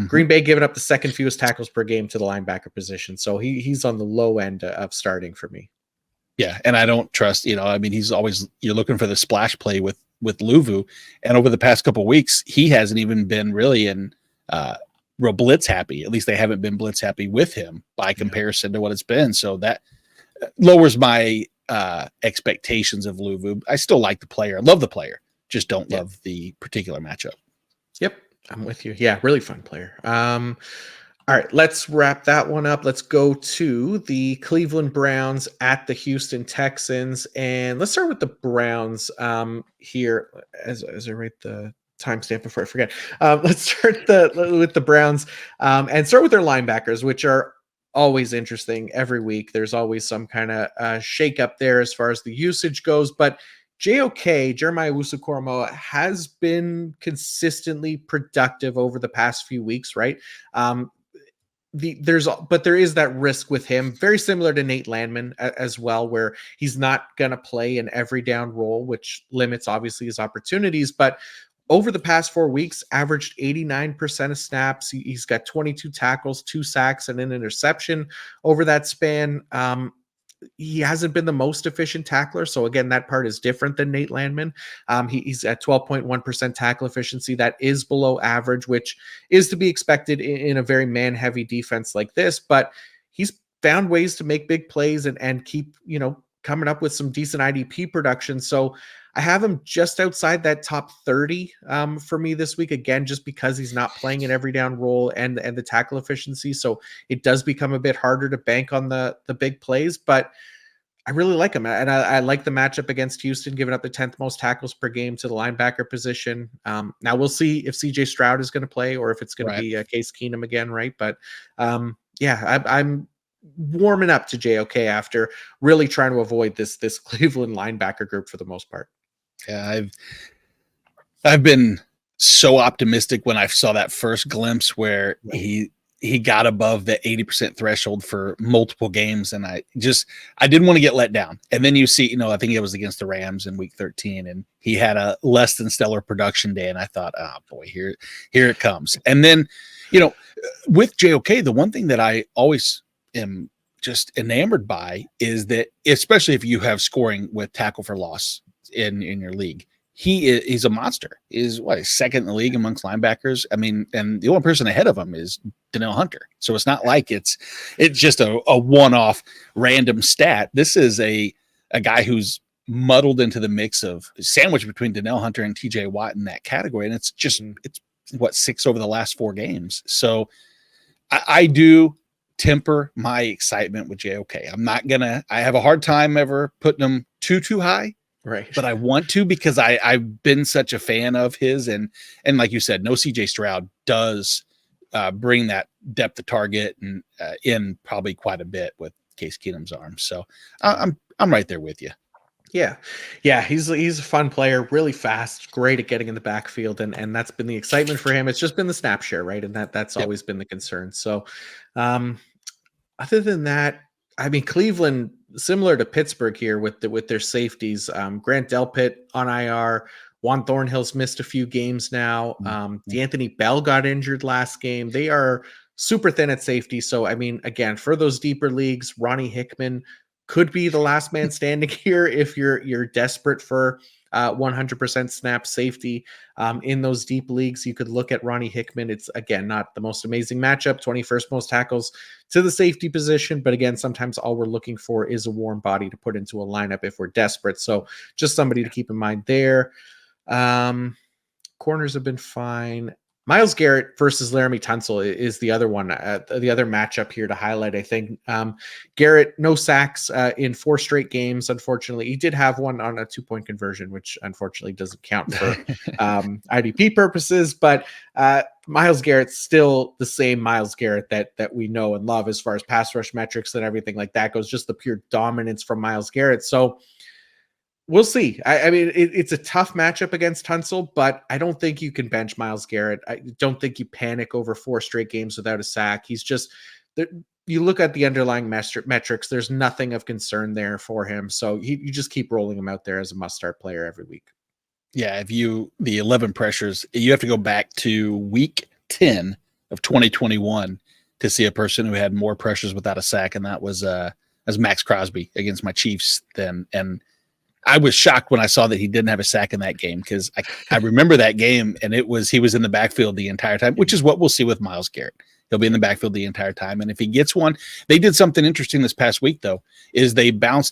Green Bay giving up the second fewest tackles per game to the linebacker position, so he's on the low end of starting for me. Yeah, and I don't trust. He's always you're looking for the splash play with Louvu, and over the past couple of weeks, he hasn't even been really in real blitz happy. At least they haven't been blitz happy with him by comparison to what it's been. So that lowers my expectations of Louvu. I still like the player. I love the player. Just don't love the particular matchup. Yep. I'm with you. Yeah. Really fun player. All right, let's wrap that one up. Let's go to the Cleveland Browns at the Houston Texans. And let's start with the Browns here as I write the timestamp before I forget. Let's start with the Browns and start with their linebackers, which are always interesting every week. There's always some kind of shake up there as far as the usage goes, but Jeremiah Owusu-Koramoah, has been consistently productive over the past few weeks, right? There is that risk with him, very similar to Nate Landman as well, where he's not going to play an every down role, which limits obviously his opportunities. But over the past 4 weeks, averaged 89% of snaps. He's got 22 tackles, 2 sacks, and an interception over that span. He hasn't been the most efficient tackler. So again, that part is different than Nate Landman. He's at 12.1% tackle efficiency. That is below average, which is to be expected in a very man-heavy defense like this. But he's found ways to make big plays and keep, coming up with some decent IDP production. So I have him just outside that top 30 for me this week, again, just because he's not playing an every down role and the tackle efficiency. So it does become a bit harder to bank on the big plays, but I really like him. And I like the matchup against Houston, giving up the 10th most tackles per game to the linebacker position. Now we'll see if CJ Stroud is going to play or if it's going to be Case Keenum again, right? But I'm warming up to JOK after really trying to avoid this Cleveland linebacker group for the most part. Yeah, I've been so optimistic when I saw that first glimpse where he got above the 80% threshold for multiple games, and I didn't want to get let down. And then you see, I think it was against the Rams in week 13, and he had a less than stellar production day, and I thought, oh boy, here it comes. And then, with JOK, the one thing that I always am just enamored by is that, especially if you have scoring with tackle for loss in your league, he's a monster. He's second in the league amongst linebackers. I mean, and the only person ahead of him is Danielle Hunter. So it's not like it's just a one-off random stat. This is a guy who's muddled into the mix of sandwich between Danielle Hunter and TJ Watt in that category. And it's 6 over the last 4 games. So I do temper my excitement with JOK. I have a hard time ever putting him too high. Right. But I want to, because I've been such a fan of his. And like you said, no CJ Stroud does bring that depth of target and in probably quite a bit with Case Keenum's arm. So I'm right there with you. Yeah. He's a fun player, really fast, great at getting in the backfield. And that's been the excitement for him. It's just been the snap share, right? And that's always been the concern. So other than that, I mean, Cleveland, similar to Pittsburgh here with their safeties, Grant Delpit on IR, Juan Thornhill's missed a few games now. D'Anthony Bell got injured last game. They are super thin at safety. So, I mean, again, for those deeper leagues, Ronnie Hickman could be the last man standing here if you're desperate for 100% snap safety. In those deep leagues, you could look at Ronnie Hickman. It's, again, not the most amazing matchup, 21st most tackles to the safety position. But again, sometimes all we're looking for is a warm body to put into a lineup if we're desperate. So just somebody to keep in mind there. Corners have been fine. Myles Garrett versus Laramie Tunsil is the other one, the other matchup here to highlight, I think. Garrett, no sacks in 4 straight games, unfortunately. He did have one on a 2-point conversion, which unfortunately doesn't count for IDP purposes. But Myles Garrett's still the same Myles Garrett that we know and love as far as pass rush metrics and everything like that goes, just the pure dominance from Myles Garrett. So we'll see. I mean, it's a tough matchup against Tunsil, but I don't think you can bench Myles Garrett. I don't think you panic over 4 straight games without a sack. He's just, you look at the underlying metrics, there's nothing of concern there for him. So you just keep rolling him out there as a must-start player every week. Yeah, the 11 pressures, you have to go back to week 10 of 2021 to see a person who had more pressures without a sack, and that was Max Crosby against my Chiefs then. And I was shocked when I saw that he didn't have a sack in that game, because I remember that game, and he was in the backfield the entire time, which is what we'll see with Myles Garrett. He'll be in the backfield the entire time. And if he gets one, they did something interesting this past week, though, is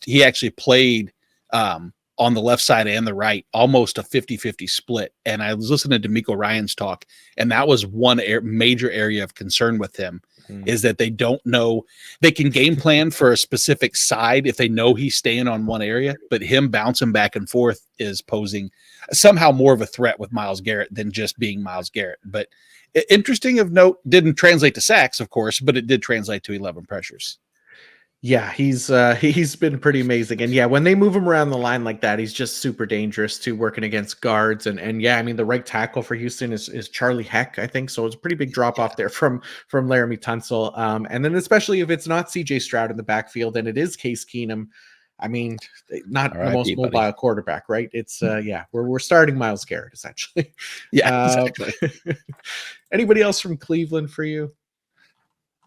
he actually played on the left side and the right, almost a 50-50 split. And I was listening to D'Amico Ryan's talk, and that was one major area of concern with him, is that they don't know. They can game plan for a specific side if they know he's staying on one area, but him bouncing back and forth is posing somehow more of a threat with Myles Garrett than just being Myles Garrett. But interesting of note, didn't translate to sacks, of course, but it did translate to 11 pressures. Yeah, he's been pretty amazing. And yeah, when they move him around the line like that, he's just super dangerous too, working against guards. And yeah, I mean, the right tackle for Houston is Charlie Heck, I think. So it's a pretty big drop off there from Laramie Tunsil. And then especially if it's not CJ Stroud in the backfield and it is Case Keenum, I mean, not the most mobile quarterback, right? It's yeah, we're starting Myles Garrett essentially. Yeah, exactly. Anybody else from Cleveland for you?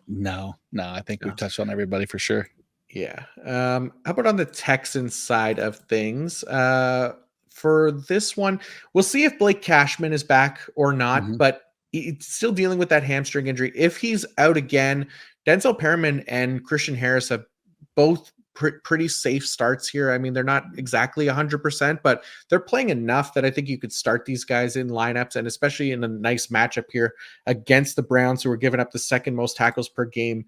No, I think we've touched on everybody for sure. Yeah. How about on the Texans side of things? For this one, we'll see if Blake Cashman is back or not, but he's still dealing with that hamstring injury. If he's out again, Denzel Perriman and Christian Harris have both pretty safe starts here. I mean, they're not exactly 100%, but they're playing enough that I think you could start these guys in lineups, and especially in a nice matchup here against the Browns, who are giving up the 2nd most tackles per game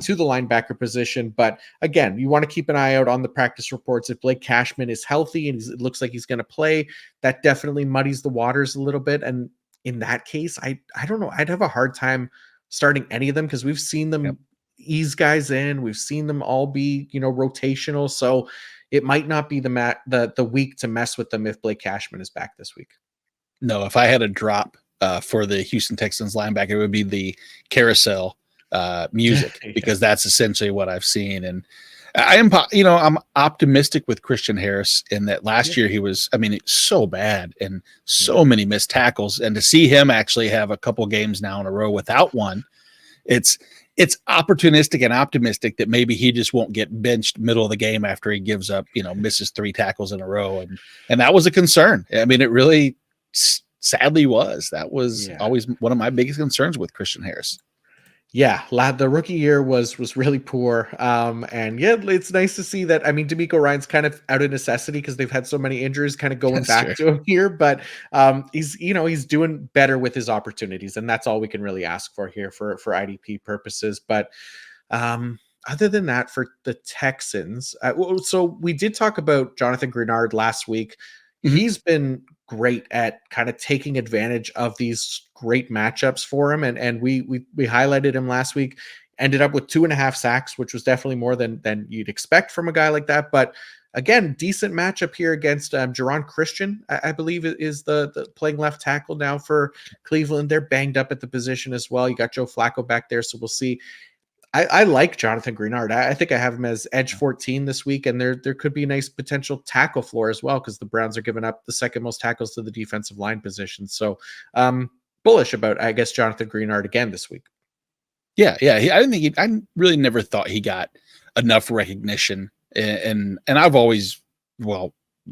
to the linebacker position. But again, you want to keep an eye out on the practice reports. If Blake Cashman is healthy and it looks like he's going to play, that definitely muddies the waters a little bit. And in that case, I don't know. I'd have a hard time starting any of them, because we've seen them ease guys in. We've seen them all be, rotational. So it might not be the week to mess with them if Blake Cashman is back this week. No, if I had a drop for the Houston Texans linebacker, it would be the carousel music, because that's essentially what I've seen. And I'm optimistic with Christian Harris in that last year he was, it's so bad and so many missed tackles. And to see him actually have a couple games now in a row without one, it's opportunistic and optimistic that maybe he just won't get benched middle of the game after he gives up, misses 3 tackles in a row. And that was a concern. I mean, it really sadly was. That was always one of my biggest concerns with Christian Harris. Yeah, the rookie year was really poor. And yeah, it's nice to see that. I mean, D'Amico Ryan's kind of out of necessity because they've had so many injuries kind of going back to him here, but he's doing better with his opportunities, and that's all we can really ask for here for IDP purposes. But other than that, for the Texans, so we did talk about Jonathan Grenard last week. He's been great at kind of taking advantage of these great matchups for him. And we highlighted him last week, ended up with 2.5 sacks, which was definitely more than you'd expect from a guy like that. But again, decent matchup here against Jerron Christian, I believe is the playing left tackle now for Cleveland. They're banged up at the position as well. You got Joe Flacco back there. So we'll see. I like Jonathan Grenard. I think I have him as edge 14 this week, and there could be a nice potential tackle floor as well, because the Browns are giving up the 2nd most tackles to the defensive line position. So bullish about, I guess, Jonathan Grenard again this week. Yeah. I really never thought he got enough recognition, and I've always,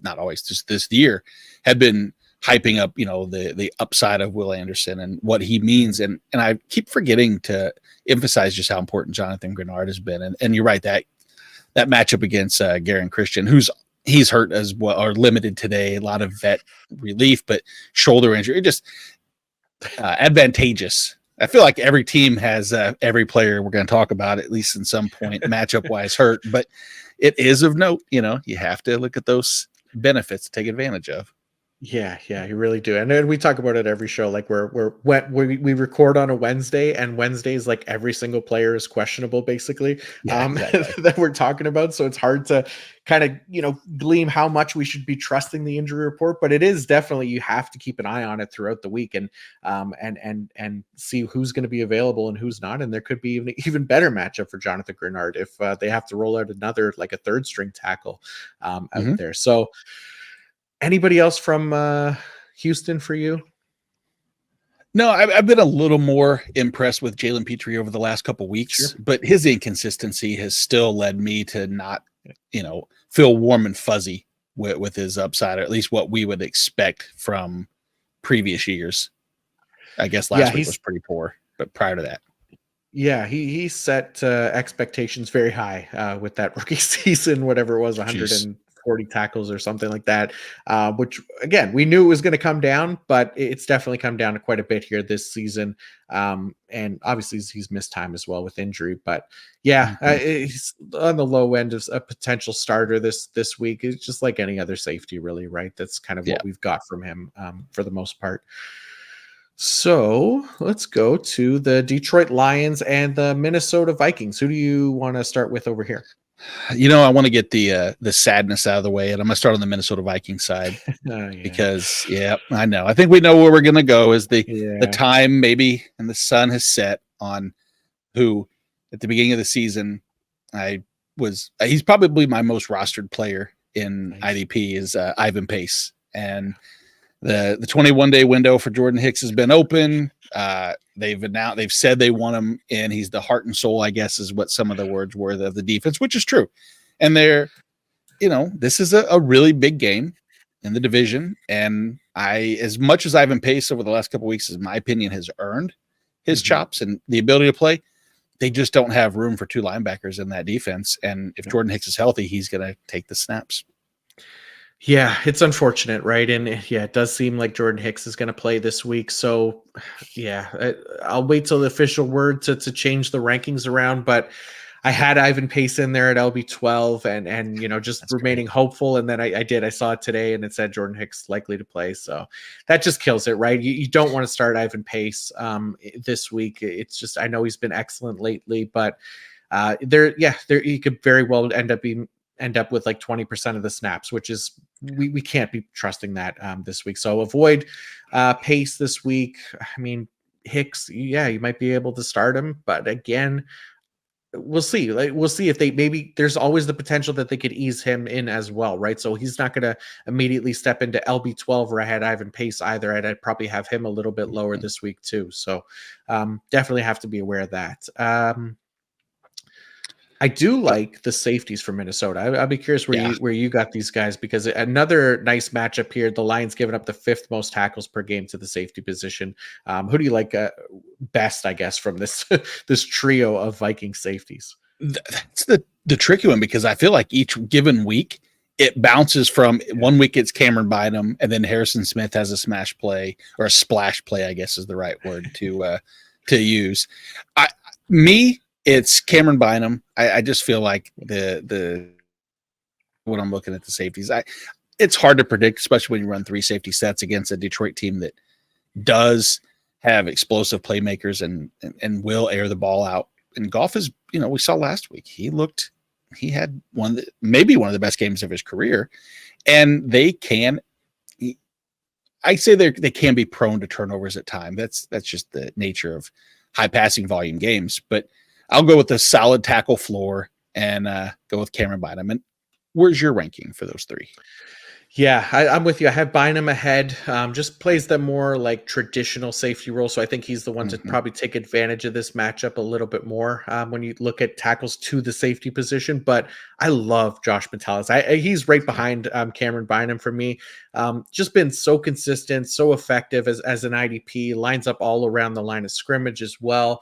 not always, just this year, have been hyping up, the upside of Will Anderson and what he means. And I keep forgetting to emphasize just how important Jonathan Grenard has been. And you're right, that matchup against Garen Christian, he's hurt as well, or limited today, a lot of vet relief, but shoulder injury, just advantageous. I feel like every team has every player we're going to talk about, at least in some point, matchup wise hurt, but it is of note, you have to look at those benefits to take advantage of. Yeah, you really do. And then we talk about it every show. Like we record on a Wednesday, and Wednesdays, like every single player is questionable, basically. Yeah, exactly. That we're talking about. So it's hard to kind of, glean how much we should be trusting the injury report. But it is definitely, you have to keep an eye on it throughout the week and see who's going to be available and who's not. And there could be even better matchup for Jonathan Grenard if they have to roll out another, like a third string tackle out there. So anybody else from Houston for you? No, I've been a little more impressed with Jalen Petrie over the last couple weeks, Sure. but his inconsistency has still led me to not, feel warm and fuzzy with his upside, or at least what we would expect from previous years. I guess last week was pretty poor, but prior to that. Yeah, he set expectations very high with that rookie season, whatever it was, 140 tackles or something like that, which, again, we knew it was going to come down, but it's definitely come down to quite a bit here this season. And obviously he's missed time as well with injury, but yeah, he's on the low end of a potential starter this week. It's just like any other safety, really, right? That's kind of what we've got from him for the most part. So let's go to the Detroit Lions and the Minnesota Vikings. Who do you want to start with over here? I want to get the sadness out of the way, and I'm going to start on the Minnesota Vikings side because, I know. I think we know where we're going to go is the time maybe, and the sun has set on who at the beginning of the season he's probably my most rostered player in IDP is Ivan Pace. And the 21-day window for Jordan Hicks has been open. They've said they want him in. He's the heart and soul, I guess, is what some of the words were of the defense, which is true. And this is a really big game in the division. And as much as Ivan Pace over the last couple of weeks, in my opinion, has earned his chops and the ability to play, they just don't have room for two linebackers in that defense. And if Jordan Hicks is healthy, he's going to take the snaps. Yeah, it's unfortunate, right? And it does seem like Jordan Hicks is going to play this week. So I'll wait till the official word to change the rankings around. But I had Ivan Pace in there at LB12 and just That's remaining hopeful. And then I saw it today and it said Jordan Hicks likely to play. So that just kills it, right? You don't want to start Ivan Pace this week. It's just, I know he's been excellent lately, but he could very well end up with like 20% of the snaps, which is we can't be trusting that this week. So avoid Pace this week. I mean, Hicks, you might be able to start him, but again, we'll see. We'll see if there's always the potential that they could ease him in as well, right? So he's not going to immediately step into LB12 where I had Ivan Pace either. I'd probably have him a little bit lower this week too. So definitely have to be aware of that. I do like the safeties for Minnesota. I'll be curious where you got these guys, because another nice matchup here. The Lions giving up the 5th most tackles per game to the safety position. Who do you like best, I guess, from this this trio of Viking safeties? That's the tricky one, because I feel like each given week it bounces from one week it's Cameron Bynum, and then Harrison Smith has a smash play, or a splash play, I guess is the right word to use. It's Cameron Bynum. I just feel like when I'm looking at the safeties, it's hard to predict, especially when you run 3 safety sets against a Detroit team that does have explosive playmakers and will air the ball out. And Goff is, we saw last week, he had maybe one of the best games of his career, and they can be prone to turnovers at time. That's just the nature of high passing volume games, but I'll go with the solid tackle floor and go with Cameron Bynum. And where's your ranking for those 3? Yeah, I'm with you. I have Bynum ahead. Just plays the more like traditional safety role, so I think he's the one to Mhm. probably take advantage of this matchup a little bit more when you look at tackles to the safety position. But I love Josh Metellus. He's right Yeah. behind Cameron Bynum for me. Just been so consistent, so effective as an IDP. Lines up all around the line of scrimmage as well.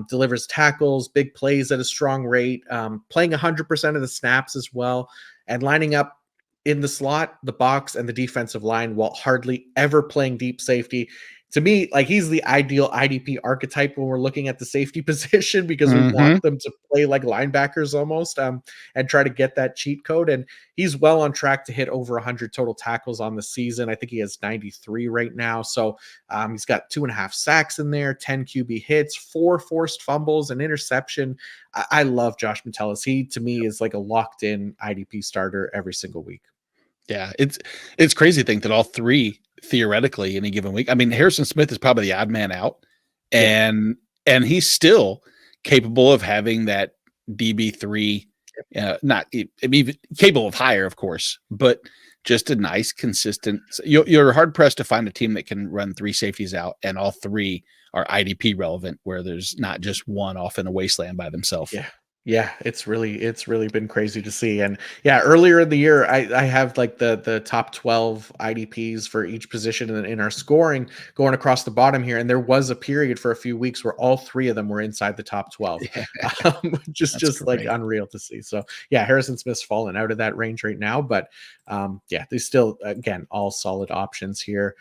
Delivers tackles, big plays at a strong rate. Playing 100% of the snaps as well, and lining up in the slot, the box, and the defensive line while hardly ever playing deep safety. To me, like he's the ideal IDP archetype when we're looking at the safety position because we want Mhm. them to play like linebackers almost, and try to get that cheat code. And he's well on track to hit over 100 total tackles on the season. I think he has 93 right now. So he's got 2.5 sacks in there, 10 QB hits, 4 forced fumbles, an interception. I love Josh Metellus. He to me is like a locked in IDP starter every single week. Yeah, it's crazy to think that all three theoretically any given week. I mean, Harrison Smith is probably the odd man out, Yeah. and he's still capable of having that DB3. Not even capable of higher, of course, but just a nice, consistent. You're hard pressed to find a team that can run three safeties out, and all three are IDP relevant, where there's not just one off in a wasteland by themselves. Yeah. Yeah, it's really been crazy to see. And yeah, earlier in the year, I have like the top 12 IDPs for each position in our scoring going across the bottom here. And there was a period for a few weeks where all three of them were inside the top 12. Yeah, that's Just like great. unreal to see. So yeah, Harrison Smith's fallen out of that range right now, but yeah, they still again all solid options here.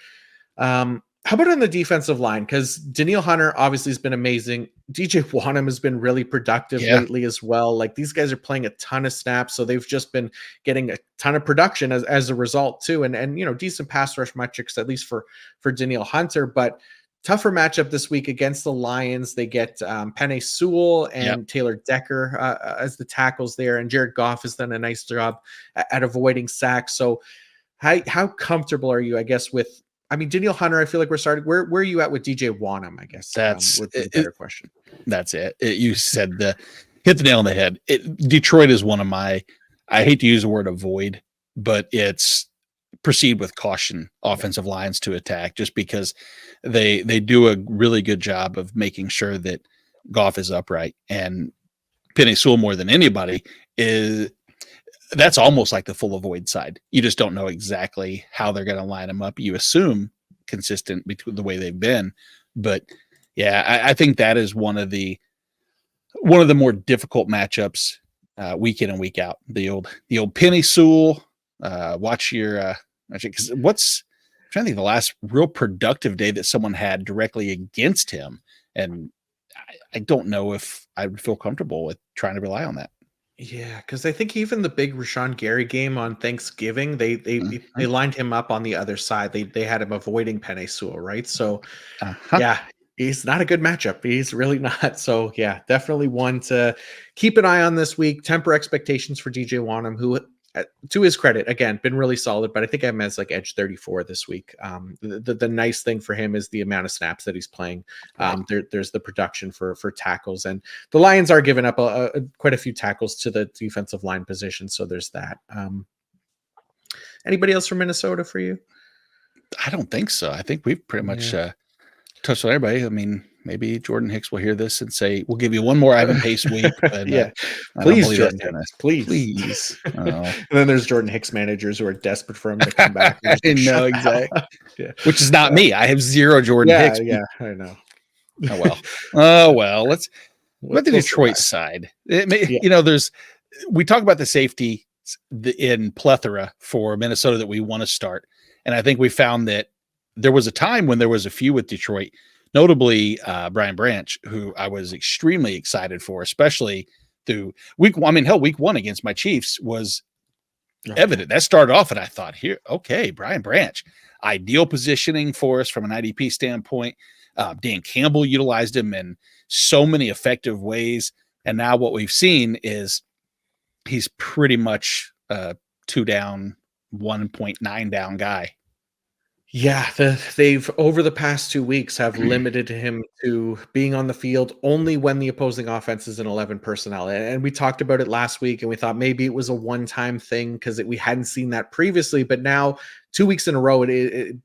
How about on the defensive line? Because Daniil Hunter obviously has been amazing. DJ Wanham has been really productive Yeah, lately as well. Like these guys are playing a ton of snaps, so they've just been getting a ton of production as a result too. And decent pass rush metrics at least for Daniil Hunter, but tougher matchup this week against the Lions. They get Penei Sewell yep. and Taylor Decker as the tackles there, and Jared Goff has done a nice job at avoiding sacks. So how comfortable are you, I guess, with I mean, Daniel Hunter, I feel like we're starting. Where are you at with DJ Wanham? I guess That's would be the it. better question. That's it. You said hit the nail on the head. Detroit is one of my. I hate to use the word avoid, but it's proceed with caution offensive lines to attack, just because they do a really good job of making sure that Goff is upright, and Penny Sewell more than anybody is. That's almost like the full avoid side. You just don't know exactly how they're going to line them up. You assume consistent between the way they've been, but yeah, I think that is one of the more difficult matchups week in and week out. The old Penny Sewell. Watch your because I'm trying to think of the last real productive day that someone had directly against him, and I don't know if I would feel comfortable with trying to rely on that. Yeah, because I think even the big Rashawn Gary game on Thanksgiving, they Mhm. lined him up on the other side. They had him avoiding Penei Sewell, right? So Uh-huh. yeah, he's not a good matchup. He's really not. So yeah, definitely one to keep an eye on this week. Temper expectations for DJ Wanham, who to his credit, again, been really solid, but I think I'm as like edge 34 this week. The nice thing for him is the amount of snaps that he's playing. Right. There's the production for tackles, and the Lions are giving up quite a few tackles to the defensive line position. So there's that. Anybody else from Minnesota for you? I don't think so. I think we've pretty much Yeah. touched on everybody. I mean, maybe Jordan Hicks will hear this and say, "We'll give you one more Ivan Pace week," but Yeah. I don't Please, believe that's Jordan gonna. Hicks, please. Please, oh, And then there's Jordan Hicks managers who are desperate for him to come back. They're I just like, know "Shut the hell exactly. up." Yeah. Which is not me. I have zero Jordan Yeah, Hicks. yeah, I know. Oh well. Oh well. Let's about the We'll Detroit survive. side. It may, Yeah. there's we talk about the safety in plethora for Minnesota that we want to start, and I think we found that there was a time when there was a few with Detroit, notably Brian Branch, who I was extremely excited for, especially through week one. I mean, hell, week one against my Chiefs was Oh, yeah. evident. That started off, and I thought, here, okay, Brian Branch, ideal positioning for us from an IDP standpoint. Dan Campbell utilized him in so many effective ways, and now what we've seen is he's pretty much a 2 down, 1.9 down guy. Yeah, they've over the past 2 weeks have limited him to being on the field only when the opposing offense is in 11 personnel. And we talked about it last week, and we thought maybe it was a one-time thing because we hadn't seen that previously. But now, 2 weeks in a row, it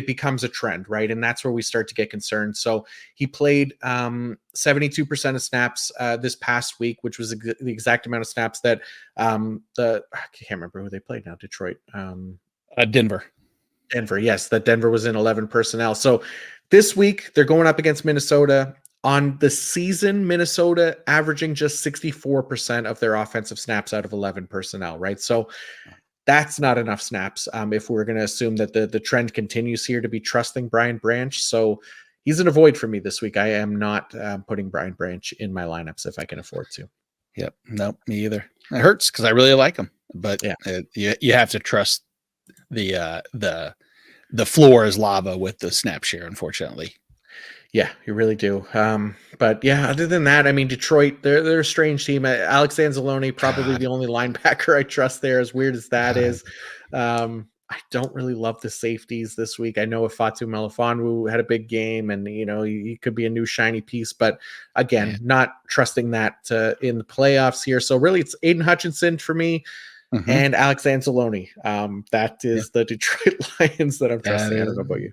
becomes a trend, right? And that's where we start to get concerned. So he played 72% of snaps this past week, which was the exact amount of snaps that I can't remember who they played now. Detroit. Denver. Denver, yes, that Denver was in 11 personnel. So this week they're going up against Minnesota. On the season, Minnesota averaging just 64% of their offensive snaps out of 11 personnel, right? So that's not enough snaps if we're going to assume that the trend continues here to be trusting Brian Branch. So he's an avoid for me this week. I am not putting Brian Branch in my lineups if I can afford to. Yep. No, me either. It hurts because I really like him, but Yeah. You have to trust the floor is lava with the snap share, unfortunately. Yeah, you really do. But yeah, other than that, I mean, Detroit, they're a strange team. Alex Anzalone, probably the only linebacker I trust there, as weird as that is. I don't really love the safeties this week. I know if Fatu Melifonwu had a big game and, he could be a new shiny piece, but again, not trusting that in the playoffs here. So really it's Aiden Hutchinson for me. And Alex Anzalone. That is the Detroit Lions that I'm trusting. I don't know about you.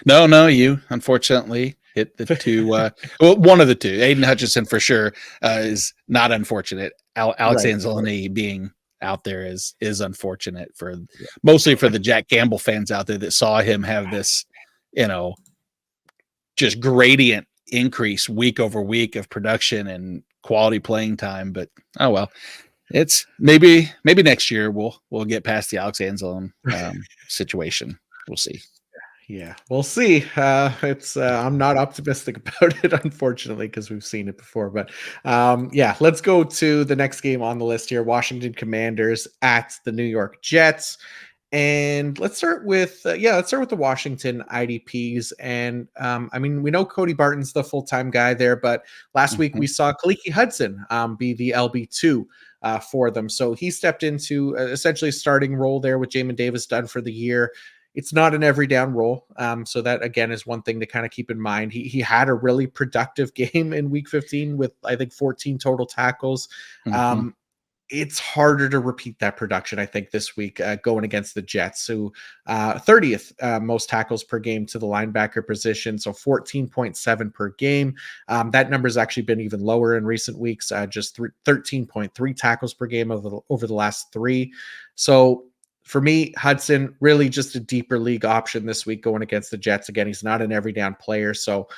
No, you unfortunately hit the two. Well, one of the two. Aiden Hutchinson for sure is not unfortunate. Alex Anzalone being out there is unfortunate for mostly for the Jack Campbell fans out there that saw him have this, just gradient increase week over week of production and quality playing time. But oh well. It's maybe next year we'll get past the Alex Anzalone situation. We'll see. Yeah, we'll see. I'm not optimistic about it, unfortunately, because we've seen it before. But let's go to the next game on the list here: Washington Commanders at the New York Jets. And let's start with the Washington IDPs. And I mean, we know Cody Barton's the full-time guy there, but last week we saw Kaliki Hudson be the LB2 for them. So he stepped into essentially a starting role there with Jamin Davis done for the year. It's not an every down role. So that, again, is one thing to kind of keep in mind. He had a really productive game in week 15 with, I think, 14 total tackles. It's harder to repeat that production, I think, this week going against the Jets, who 30th most tackles per game to the linebacker position, so 14.7 per game. That number has actually been even lower in recent weeks, just 13.3 tackles per game over the last 3. So for me, Hudson, really just a deeper league option this week going against the Jets. Again, he's not an every down player, so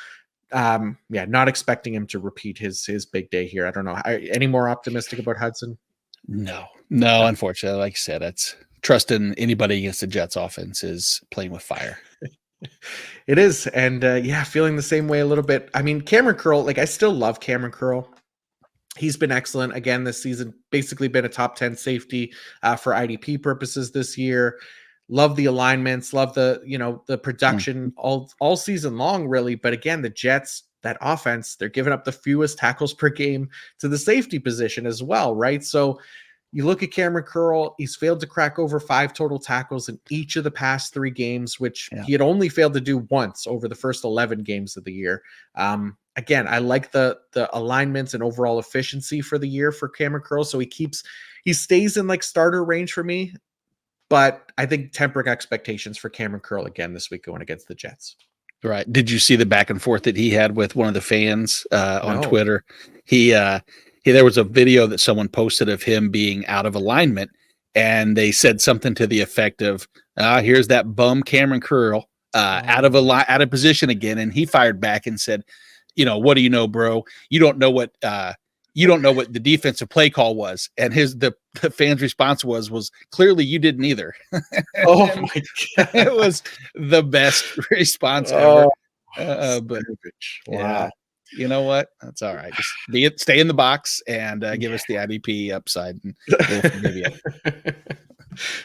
not expecting him to repeat his big day here. I don't know. Any more optimistic about Hudson? No, unfortunately, like I said, it's trusting anybody against the Jets offense is playing with fire. It is. And feeling the same way a little bit. I mean, Cameron Curl, I still love Cameron Curl. He's been excellent again this season, basically been a top 10 safety for IDP purposes this year. Love the alignments, love the production all season long, really. But again, the Jets, that offense, they're giving up the fewest tackles per game to the safety position as well, right? So you look at Cameron Curl, he's failed to crack over 5 total tackles in each of the past 3 games, which he had only failed to do once over the first 11 games of the year. Again, I like the alignments and overall efficiency for the year for Cameron Curl. So he stays in starter range for me, but I think tempering expectations for Cameron Curl again this week going against the Jets. Right. Did you see the back and forth that he had with one of the fans on Twitter? There was a video that someone posted of him being out of alignment, and they said something to the effect of, here's that bum Cameron Curl out of position again. And he fired back and said, what do you know, bro? You don't know what the defensive play call was. And the fan's response was clearly you didn't either. Oh my God. It was the best response ever. But wow. You know what? That's all right. Just stay in the box and give us the IDP upside, and we'll forgive you.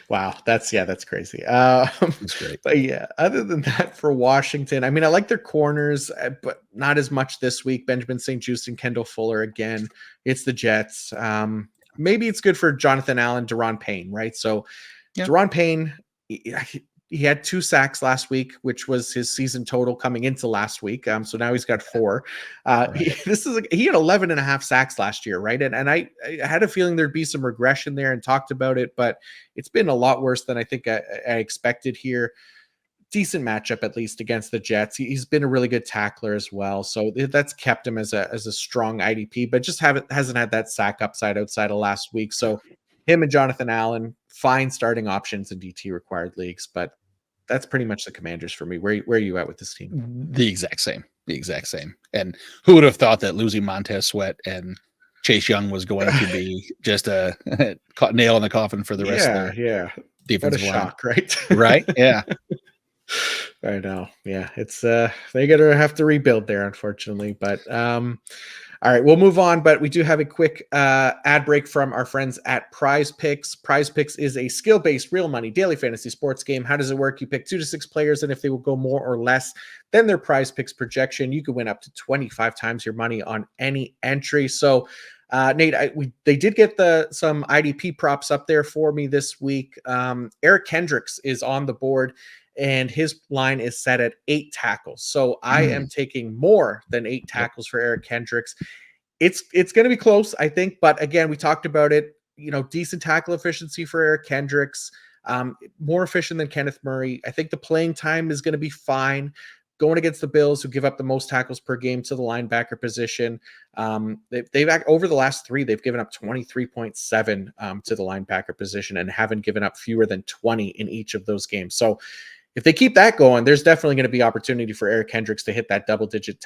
Wow, that's crazy. That's great. But other than that, for Washington, I mean, I like their corners, but not as much this week. Benjamin St-Juste and Kendall Fuller again. It's the Jets. Maybe it's good for Jonathan Allen, Daron Payne, right? So Daron Payne, he had 2 sacks last week, which was his season total coming into last week. So now he's got 4. Right. He had 11 and a half sacks last year, right? And I had a feeling there'd be some regression there and talked about it, but it's been a lot worse than I think I expected here. Decent matchup, at least against the Jets. He's been a really good tackler as well, so that's kept him as a strong IDP, but just hasn't had that sack upside outside of last week. So him and Jonathan Allen, fine starting options in DT required leagues, but that's pretty much the Commanders for me. Where are you at with this team? The exact same. And who would have thought that losing Montez Sweat and Chase Young was going to be just a nail in the coffin for the rest of their defensive line? Shock, right? Right? Yeah. I know. Yeah, it's they gotta have to rebuild there, unfortunately. But all right, we'll move on. But we do have a quick ad break from our friends at Prize Picks. Prize Picks is a skill-based, real money daily fantasy sports game. How does it work? You pick 2 to 6 players, and if they will go more or less than their Prize Picks projection, you can win up to 25 times your money on any entry. So Nate, they did get some IDP props up there for me this week. Eric Kendricks is on the board, and his line is set at 8 tackles. So I am taking more than 8 tackles for Eric Kendricks. It's going to be close, I think. But again, we talked about it. Decent tackle efficiency for Eric Kendricks. More efficient than Kenneth Murray. I think the playing time is going to be fine. Going against the Bills, who give up the most tackles per game to the linebacker position. They've over the last 3, they've given up 23.7 to the linebacker position and haven't given up fewer than 20 in each of those games. So if they keep that going, there's definitely going to be opportunity for Eric Kendricks to hit that double-digit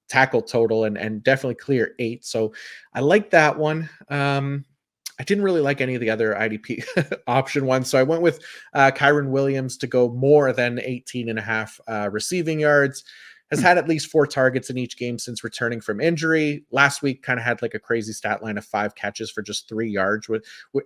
tackle total and definitely clear 8. So I like that one. I didn't really like any of the other IDP option ones. So I went with Kyron Williams to go more than 18 and a half receiving yards. Has had at least 4 targets in each game since returning from injury. Last week kind of had like a crazy stat line of 5 catches for just 3 yards,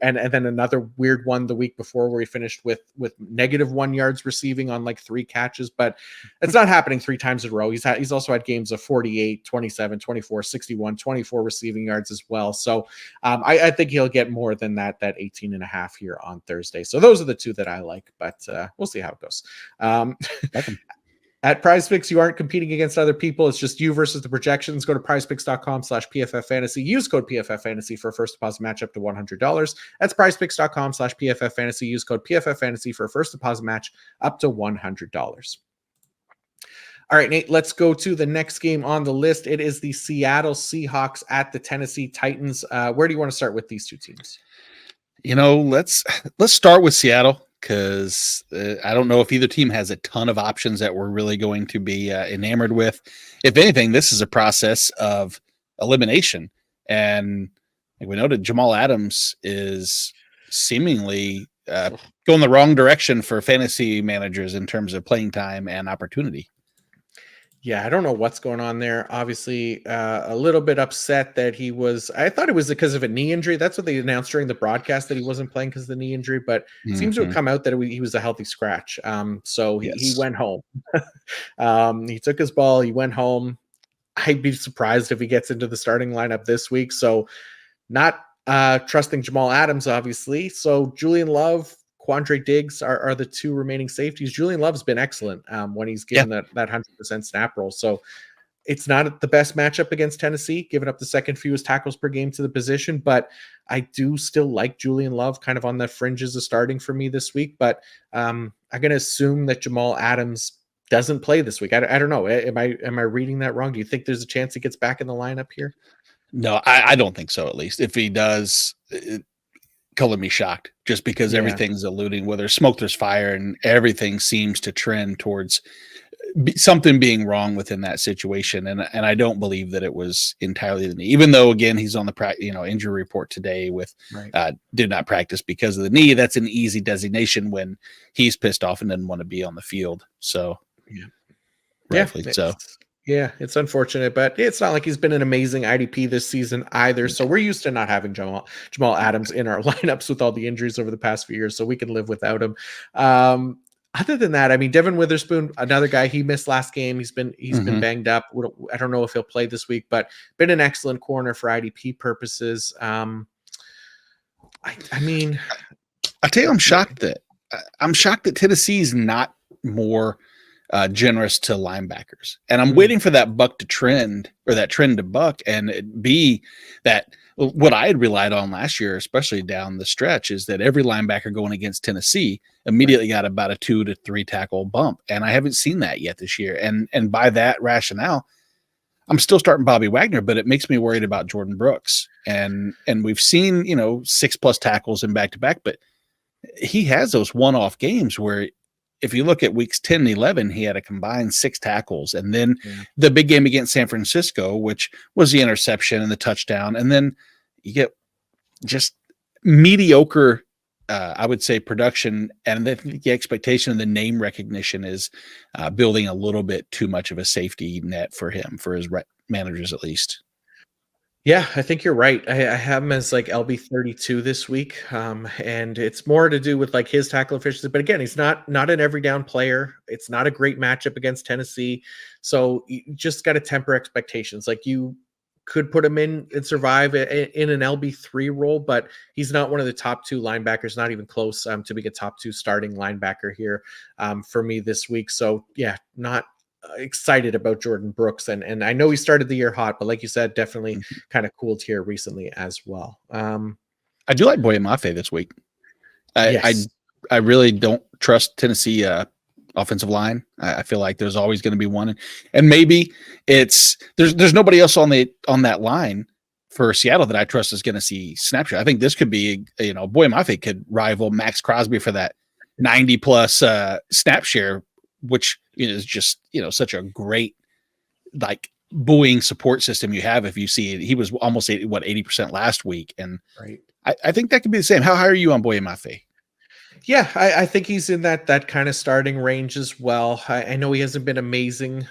and then another weird one the week before where he finished with -1 yards receiving on like 3 catches. But it's not happening 3 times in a row. He's also had games of 48, 27, 24, 61, 24 receiving yards as well. So I think he'll get more than that 18 and a half here on Thursday. So those are the 2 that I like, but we'll see how it goes. At Prize Picks, you aren't competing against other people. It's just you versus the projections. Go to prizepicks.com/PFF fantasy. Use code PFF fantasy for a first deposit match up to $100. That's prizepicks.com/PFF fantasy. Use code PFF fantasy for a first deposit match up to $100. All right, Nate, let's go to the next game on the list. It is the Seattle Seahawks at the Tennessee Titans. Where do you want to start with these 2 teams? Let's start with Seattle, because I don't know if either team has a ton of options that we're really going to be enamored with. If anything, this is a process of elimination. And like we noted, Jamal Adams is seemingly going the wrong direction for fantasy managers in terms of playing time and opportunity. Yeah, I don't know what's going on there. Obviously, a little bit upset that I thought it was because of a knee injury. That's what they announced during the broadcast, that he wasn't playing because of the knee injury, but it seems to have come out that he was a healthy scratch. So he went home. He took his ball, he went home. I'd be surprised if he gets into the starting lineup this week. So not trusting Jamal Adams, obviously. So Julian Love, Quandre Diggs are the 2 remaining safeties. Julian Love's been excellent when he's given that 100% snap roll. So it's not the best matchup against Tennessee, giving up the second fewest tackles per game to the position, but I do still like Julian Love kind of on the fringes of starting for me this week. But I'm going to assume that Jamal Adams doesn't play this week. I don't know. Am I reading that wrong? Do you think there's a chance he gets back in the lineup here? No, I don't think so. At least if he does, color me shocked, just because everything's alluding, where there's smoke, there's fire, and everything seems to trend towards something being wrong within that situation. And I don't believe that it was entirely the knee, even though, again, he's on the injury report today with did not practice because of the knee. That's an easy designation when he's pissed off and doesn't want to be on the field. So rightfully so. Yeah, it's unfortunate, but it's not like he's been an amazing IDP this season either. So we're used to not having Jamal Adams in our lineups with all the injuries over the past few years, so we can live without him. Other than that, I mean, Devin Witherspoon, another guy, he missed last game. He's been banged up. I don't know if he'll play this week, but been an excellent corner for IDP purposes. I mean, I tell you, I'm shocked that I'm shocked that Tennessee's not more generous to linebackers, and I'm Mm, waiting for that buck to trend, or that trend to buck, and it be that what I had relied on last year, especially down the stretch, is that every linebacker going against Tennessee immediately got about a 2 to 3 tackle bump, and I haven't seen that yet this year. And by that rationale, I'm still starting Bobby Wagner, but it makes me worried about Jordan Brooks. And we've seen 6+ tackles in back to back, but he has those one-off games where if you look at weeks 10 and 11, he had a combined 6 tackles. And then yeah. the big game against San Francisco, which was the interception and the touchdown. And then you get just mediocre, I would say, production. And the expectation and the name recognition is building a little bit too much of a safety net for him, for his managers at least. Yeah, I think you're right. I have him as like LB 32 this week, and it's more to do with like his tackle efficiency. But again, he's not an every down player. It's not a great matchup against Tennessee, so you just got to temper expectations. Like you could put him in and survive in an LB3 role, but he's not one of the top 2 linebackers, not even close to being a top 2 starting linebacker here for me this week. So yeah, not excited about Jordan Brooks, and I know he started the year hot, but like you said, definitely kind of cooled here recently as well. I do like Boye Mafe this week. Yes, I really don't trust Tennessee offensive line. I feel like there's always going to be one, and maybe it's there's nobody else on that line for Seattle that I trust is going to see snapshot. I think this could be Boye Mafe could rival Max Crosby for that 90+ snap share, which is just such a great like buoying support system you have. If you see it, he was almost 80% last week, and right. I think that could be the same. How high are you on Boye Mafe? Yeah, I think he's in that kind of starting range as well. I know he hasn't been amazing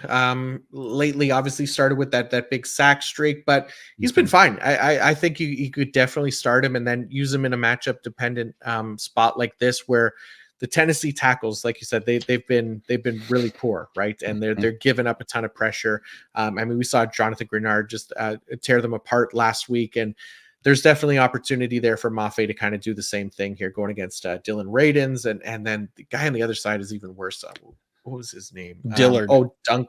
lately. Obviously, started with that big sack streak, but he's been fine. I think you could definitely start him and then use him in a matchup dependent spot like this, where the Tennessee tackles, like you said, they've been really poor, right? And they're giving up a ton of pressure. I mean, we saw Jonathan Grenard just tear them apart last week, and there's definitely opportunity there for Mafe to kind of do the same thing here, going against Dylan Radins, and then the guy on the other side is even worse. What was his name? Dillard, Dunk.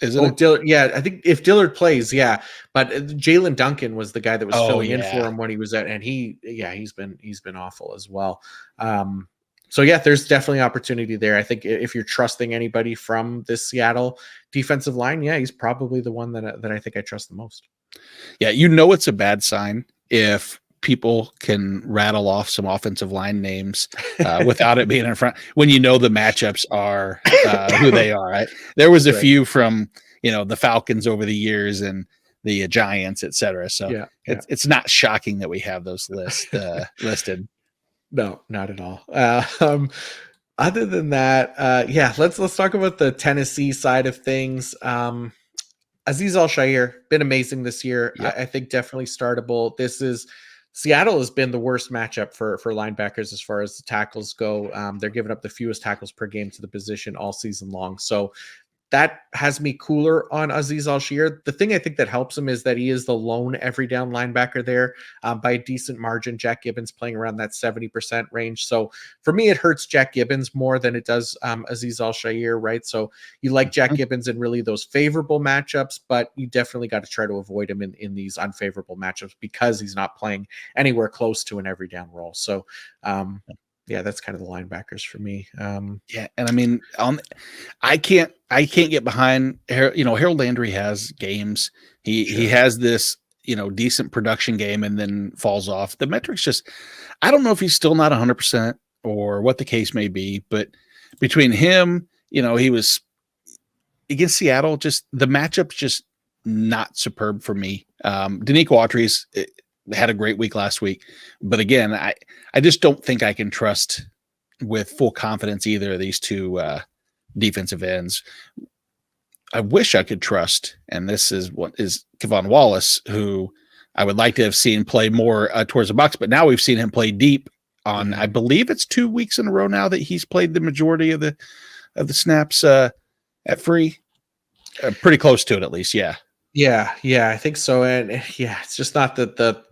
isn't it? Dillard. Yeah, I think if Dillard plays, yeah. But Jalen Duncan was the guy that was filling in for him when he was at, and he's been awful as well. So yeah, there's definitely opportunity there. I think if you're trusting anybody from this Seattle defensive line, yeah, he's probably the one that I think I trust the most. Yeah, it's a bad sign if people can rattle off some offensive line names without it being in front, when the matchups are who they are. Right? There was a few from the Falcons over the years and the Giants, etc. So it's not shocking that we have those listed. No, not at all. Other than that, yeah, let's talk about the Tennessee side of things. Azeez Al-Shaair, been amazing this year. Yep. I think definitely startable. Seattle has been the worst matchup for linebackers as far as the tackles go. They're giving up the fewest tackles per game to the position all season long. So that has me cooler on Azeez Al-Shaair. The thing I think that helps him is that he is the lone every down linebacker there by a decent margin. Jack Gibbons playing around that 70% range. So for me, it hurts Jack Gibbons more than it does Azeez Al-Shaair, right? So you like Jack Gibbons in really those favorable matchups, but you definitely got to try to avoid him in these unfavorable matchups because he's not playing anywhere close to an every down role. So yeah, that's kind of the linebackers for me. Yeah, and I mean, I can't get behind. Harold Landry has games. He has this decent production game and then falls off. The metrics just, I don't know if he's still not 100% or what the case may be, but between him, he was against Seattle. Just the matchup's just not superb for me. Danico Autry's had a great week last week, but again, I just don't think I can trust with full confidence either of these two defensive ends. I wish I could trust, and this is Kevon Wallace, who I would like to have seen play more towards the box, but now we've seen him play deep on, I believe it's 2 weeks in a row now that he's played the majority of the snaps at free. Pretty close to it, at least. Yeah. Yeah, I think so. And yeah, it's just not the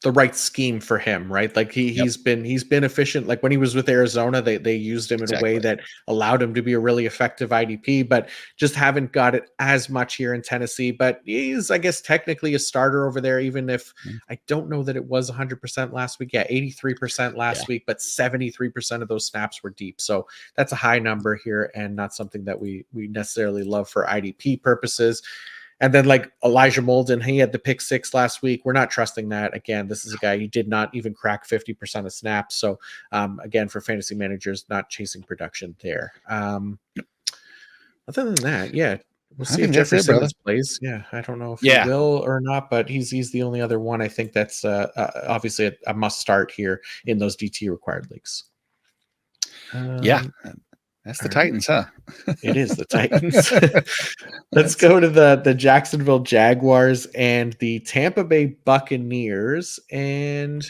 the right scheme for him, right? Like Yep. he's been efficient. Like when he was with Arizona, they used him in a way Exactly. that allowed him to be a really effective IDP, but just haven't got it as much here in Tennessee. But he's, I guess, technically a starter over there, even if Mm. I don't know that it was 100% last week. Yeah, 83% Yeah. last week, but 73% of those snaps were deep. So that's a high number here and not something that we necessarily love for IDP purposes. And then like Elijah Molden, he had the pick 6 last week. We're not trusting that. Again, this is a guy, he did not even crack 50% of snaps. So again, for fantasy managers, not chasing production there. Other than that, yeah, we'll I see if think that's Jeffrey it, brother. Simmons plays. Yeah, I don't know if he Yeah. will or not, but he's the only other one I think that's obviously a must start here in those DT required leagues. Yeah. Um, That's the all right. Titans, huh? It is the Titans. Let's That's go to the Jacksonville Jaguars and the Tampa Bay Buccaneers, and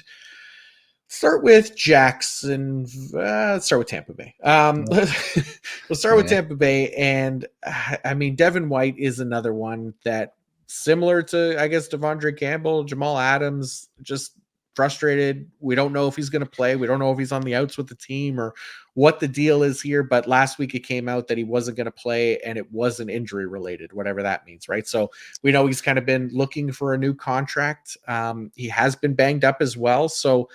start with Jackson. Let's start with Tampa Bay. We'll start with yeah. Tampa Bay, and I mean Devin White is another one that, similar to I guess Devondre Campbell, Jamal Adams, just frustrated. We don't know if he's going to play. We don't know if he's on the outs with the team or what the deal is here. But last week it came out that he wasn't going to play, and it wasn't injury related, whatever that means, right? So we know he's kind of been looking for a new contract. He has been banged up as well, so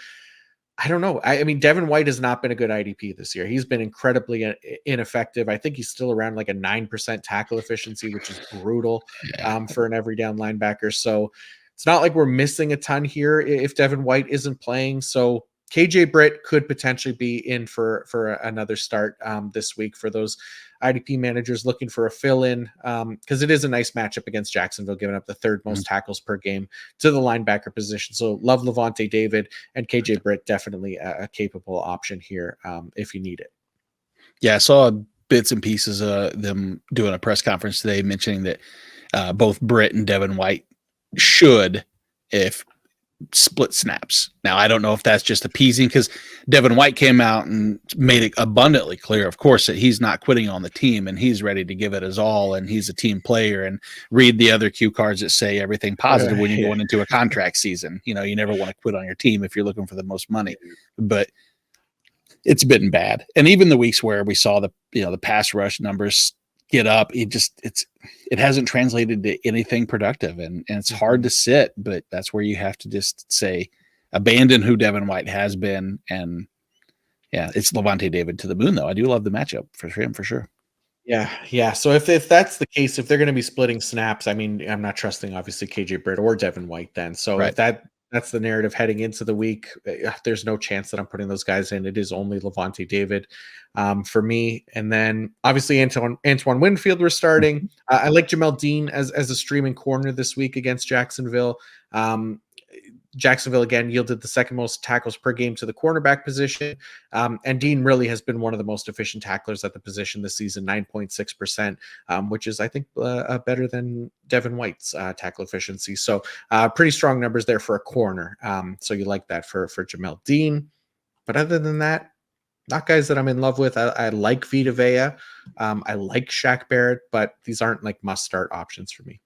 I don't know. I mean, Devin White has not been a good IDP this year. He's been incredibly ineffective. I think he's still around like a 9% tackle efficiency, which is brutal Yeah. for an every down linebacker. So it's not like we're missing a ton here if Devin White isn't playing. So KJ Britt could potentially be in for another start this week for those IDP managers looking for a fill-in, because it is a nice matchup against Jacksonville, giving up the third most tackles per game to the linebacker position. So love Levante David, and KJ Britt definitely a capable option here if you need it. Yeah, I saw bits and pieces of them doing a press conference today mentioning that both Britt and Devin White should, if split snaps. Now, I don't know if that's just appeasing because Devin White came out and made it abundantly clear, of course, that he's not quitting on the team and he's ready to give it his all and he's a team player. And read the other cue cards that say everything positive when you're going into a contract season. You know, you never want to quit on your team if you're looking for the most money. But it's been bad. And even the weeks where we saw the pass rush numbers get up, it hasn't translated to anything productive, and it's hard to sit, but that's where you have to just say abandon who Devin White has been. And yeah, it's Levante David to the moon, though. I do love the matchup for him for sure. Yeah. So if that's the case, if they're going to be splitting snaps, I mean, I'm not trusting obviously KJ Britt or Devin White then. So Right. if that's the narrative heading into the week, there's no chance that I'm putting those guys in. It is only Levante David for me. And then obviously Antoine Winfield we're starting. I like Jamel Dean as a streaming corner this week against Jacksonville. Jacksonville again yielded the second most tackles per game to the cornerback position. And Dean really has been one of the most efficient tacklers at the position this season, 9.6%, which is, I think, better than Devin White's tackle efficiency. So pretty strong numbers there for a corner. So you like that for Jamel Dean. But other than that, not guys that I'm in love with. I like Vita Vea. I like Shaq Barrett, but these aren't like must-start options for me.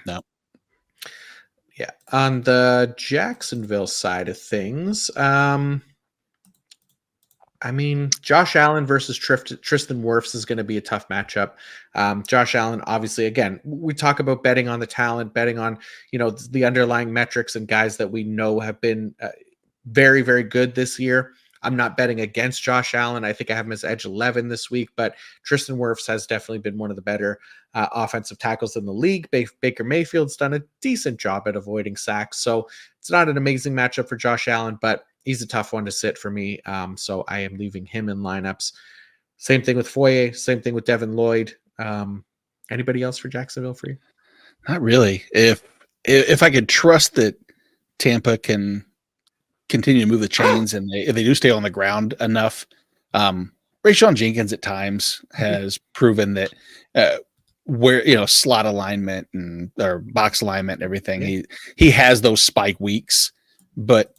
No. Yeah. On the Jacksonville side of things, I mean, Josh Allen versus Tristan Wirfs is going to be a tough matchup. Josh Allen, obviously, again, we talk about betting on the talent, betting on, the underlying metrics and guys that we know have been very, very good this year. I'm not betting against Josh Allen. I think I have him as edge 11 this week, but Tristan Wirfs has definitely been one of the better offensive tackles in the league. Baker Mayfield's done a decent job at avoiding sacks. So it's not an amazing matchup for Josh Allen, but he's a tough one to sit for me. So I am leaving him in lineups. Same thing with Foye. Same thing with Devin Lloyd. Anybody else for Jacksonville for you? Not really. If I could trust that Tampa can continue to move the chains and if they do stay on the ground enough, Rayshawn Jenkins at times has proven that where slot alignment or box alignment and everything, he has those spike weeks, but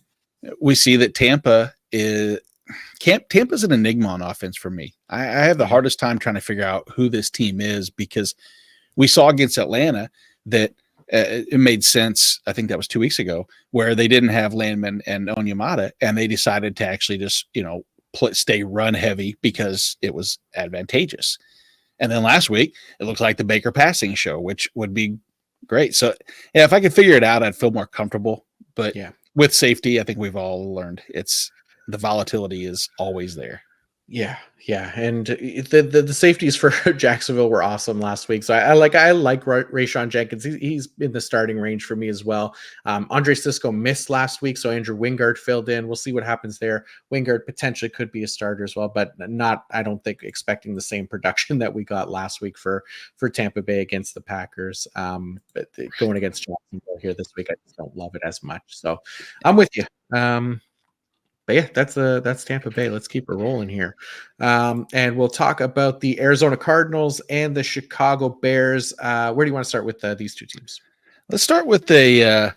we see that Tampa's an enigma on offense for me. I have the hardest time trying to figure out who this team is because we saw against Atlanta that it made sense. I think that was 2 weeks ago where they didn't have Landman and Onyemata, and they decided to actually just, stay run heavy because it was advantageous. And then last week, it looks like the Baker passing show, which would be great. So, yeah, if I could figure it out, I'd feel more comfortable. But with safety, I think we've all learned the volatility is always there. Yeah, and the safeties for Jacksonville were awesome last week. So I like Rayshon Jenkins. He's in the starting range for me as well. Andre Sisco missed last week, so Andrew Wingard filled in. We'll see what happens there. Wingard potentially could be a starter as well, but not, I don't think, expecting the same production that we got last week for Tampa Bay against the Packers. But going against Jacksonville here this week, I just don't love it as much. So I'm with you. But yeah, that's Tampa Bay. Let's keep it rolling here. And we'll talk about the Arizona Cardinals and the Chicago Bears. Where do you want to start with these two teams? Let's start with a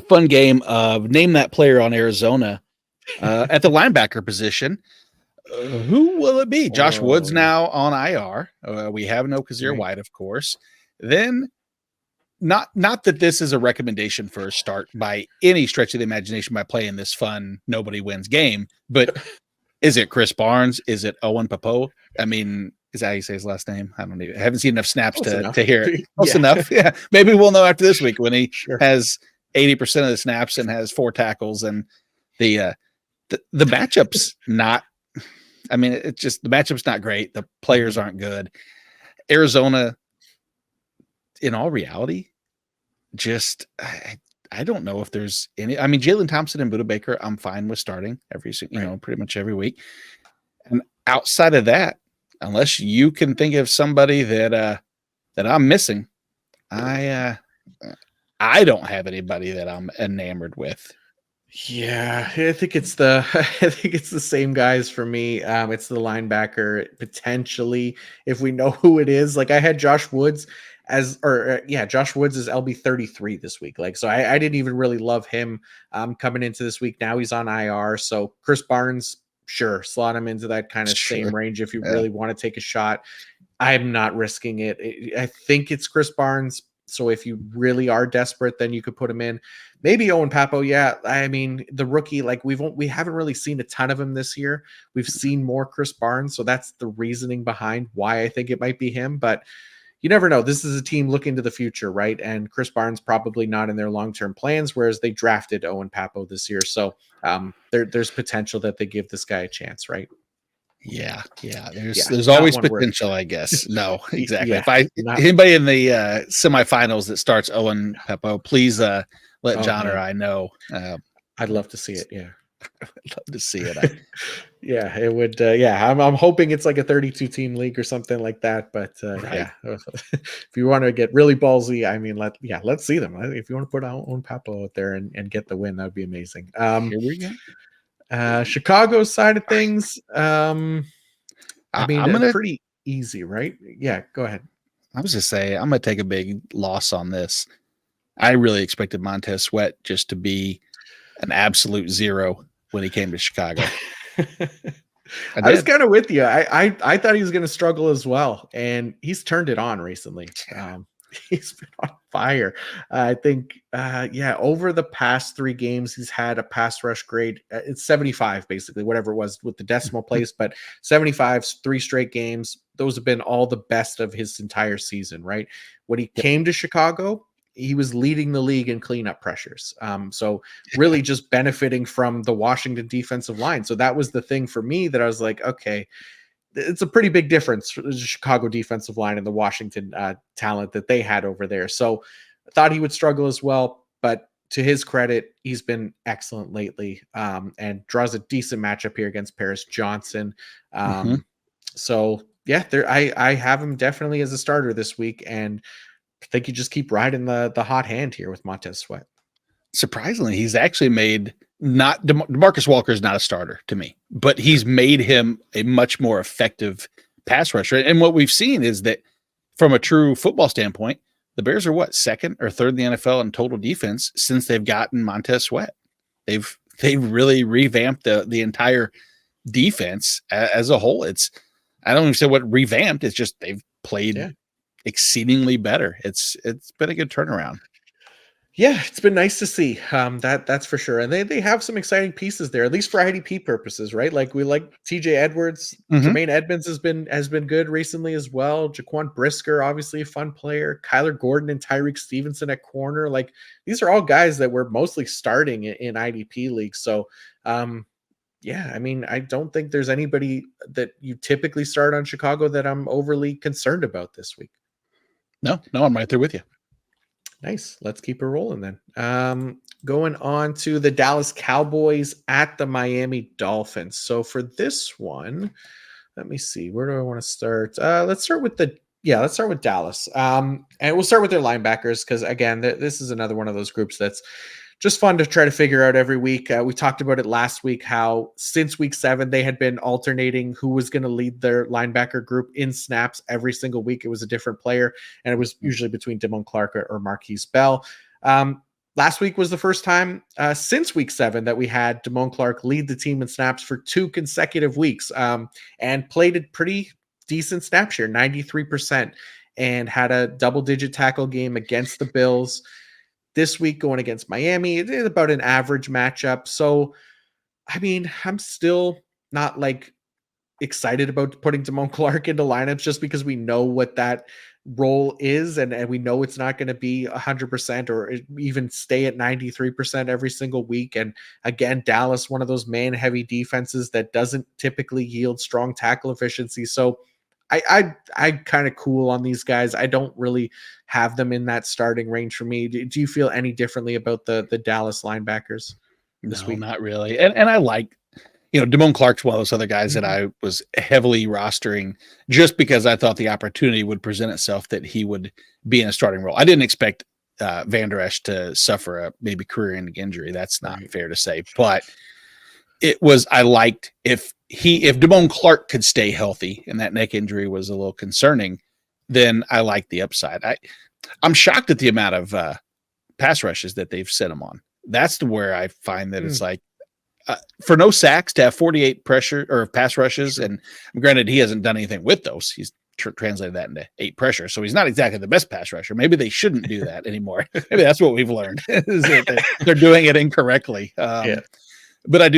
fun game of name that player on Arizona at the linebacker position. Who will it be? Josh Woods now on IR. We have no Kazir White, of course. Then not that this is a recommendation for a start by any stretch of the imagination by playing this fun nobody wins game, but is it Chris Barnes? Is it Owen Papo? I mean, is that how you say his last name? I haven't seen enough snaps to hear it. Close enough. Yeah. Maybe we'll know after this week when he has 80% of the snaps and has 4 tackles, and the matchup's not, I mean, it's just, the matchup's not great. The players aren't good. Arizona, in all reality, just I don't know if there's any. I mean, Jalen Thompson and Buda Baker, I'm fine with starting pretty much every week. And outside of that, unless you can think of somebody that I'm missing, I don't have anybody that I'm enamored with. Yeah, I think it's the same guys for me. It's the linebacker potentially, if we know who it is. Like, I had Josh Woods Josh Woods is LB 33 this week. Like, so I didn't even really love him coming into this week. Now he's on IR. So Chris Barnes, sure, slot him into that kind of same range if you really want to take a shot. I'm not risking it. I think it's Chris Barnes. So if you really are desperate, then you could put him in. Maybe Owen Papo. Yeah, I mean, the rookie, like, we haven't really seen a ton of him this year. We've seen more Chris Barnes, so that's the reasoning behind why I think it might be him. But you never know. This is a team looking to the future, right? And Chris Barnes probably not in their long-term plans, whereas they drafted Owen Papo this year. So there's potential that they give this guy a chance, right? Yeah. There's always potential, I guess. No, exactly. Yeah, anybody in the semifinals that starts Owen Papo, please let John or I know. I'd love to see it. Yeah. I'd love to see it. Yeah, it would. I'm hoping it's like a 32 team league or something like that. But yeah, if you want to get really ballsy, I mean, let's see them. If you want to put Owen Papo out there and get the win, that would be amazing. Here we go. Chicago's side of things. I mean, pretty easy, right? Yeah, go ahead. I was just saying, I'm going to take a big loss on this. I really expected Montez Sweat just to be an absolute zero when he came to Chicago. I was kind of with you. I thought he was going to struggle as well, and he's turned it on recently. He's been on fire. I think, over the past 3 games, he's had a pass rush grade. It's 75, basically, whatever it was with the decimal place, but 75, 3 straight games. Those have been all the best of his entire season, right? When he came to Chicago, he was leading the league in cleanup pressures. So really just benefiting from the Washington defensive line. So that was the thing for me that I was like, okay, it's a pretty big difference for the Chicago defensive line and the Washington talent that they had over there. So I thought he would struggle as well, but to his credit, he's been excellent lately, and draws a decent matchup here against Paris Johnson. So yeah, I have him definitely as a starter this week, and I think you just keep riding the hot hand here with Montez Sweat. Surprisingly, he's actually made not DeMarcus Walker is not a starter to me, but he's made him a much more effective pass rusher. And what we've seen is that from a true football standpoint, the Bears are second or third in the NFL in total defense since they've gotten Montez Sweat. They've really revamped the entire defense as a whole. I don't even say what revamped. It's just they've played exceedingly better. It's been a good turnaround. Yeah, it's been nice to see. That's for sure. And they have some exciting pieces there, at least for IDP purposes, right? Like we like TJ Edwards, Hmm. Jermaine Edmonds has been good recently as well. Jaquan Brisker, obviously a fun player. Kyler Gordon and Tyreek Stevenson at corner. Like these are all guys that were mostly starting in IDP leagues. So yeah, I mean, I don't think there's anybody that you typically start on Chicago that I'm overly concerned about this week. No, I'm right there with you. Nice. Let's keep it rolling then. Going on to the Dallas Cowboys at the Miami Dolphins. So for this one, let me see. Where do I want to start? Let's start with Dallas. And we'll start with their linebackers because again, this is another one of those groups that's just fun to try to figure out every week. We talked about it last week how since week 7 they had been alternating who was going to lead their linebacker group in snaps every single week. It was a different player, and it was usually between Damone Clark or Marquise Bell. Last week was the first time since week 7 that we had Damone Clark lead the team in snaps for 2 consecutive weeks, and played a pretty decent snap share, 93%, and had a double-digit tackle game against the Bills. This week going against Miami, it is about an average matchup. So, I mean, I'm still not like excited about putting Damone Clark into lineups just because we know what that role is, and we know it's not going to be 100% or even stay at 93% every single week. And again, Dallas, one of those man heavy defenses that doesn't typically yield strong tackle efficiency. So I kind of cool on these guys. I don't really have them in that starting range for me. Do you feel any differently about the Dallas linebackers this No, week? not really. And I like, Damone Clark's one of those other guys that Mhm. I was heavily rostering just because I thought the opportunity would present itself that he would be in a starting role. I didn't expect Van Der Esch to suffer a maybe career-ending injury. That's not Right. fair to say, but I liked if Damone Clark could stay healthy and that neck injury was a little concerning, then I like the upside. I'm shocked at the amount of pass rushes that they've set him on. That's the where I find that it's Mm, like for no sacks to have 48 pressure or pass rushes, sure. and granted he hasn't done anything with those. He's translated that into 8 pressure, so he's not exactly the best pass rusher. Maybe they shouldn't do that anymore. Maybe that's what we've learned is that they're doing it incorrectly. Yeah. But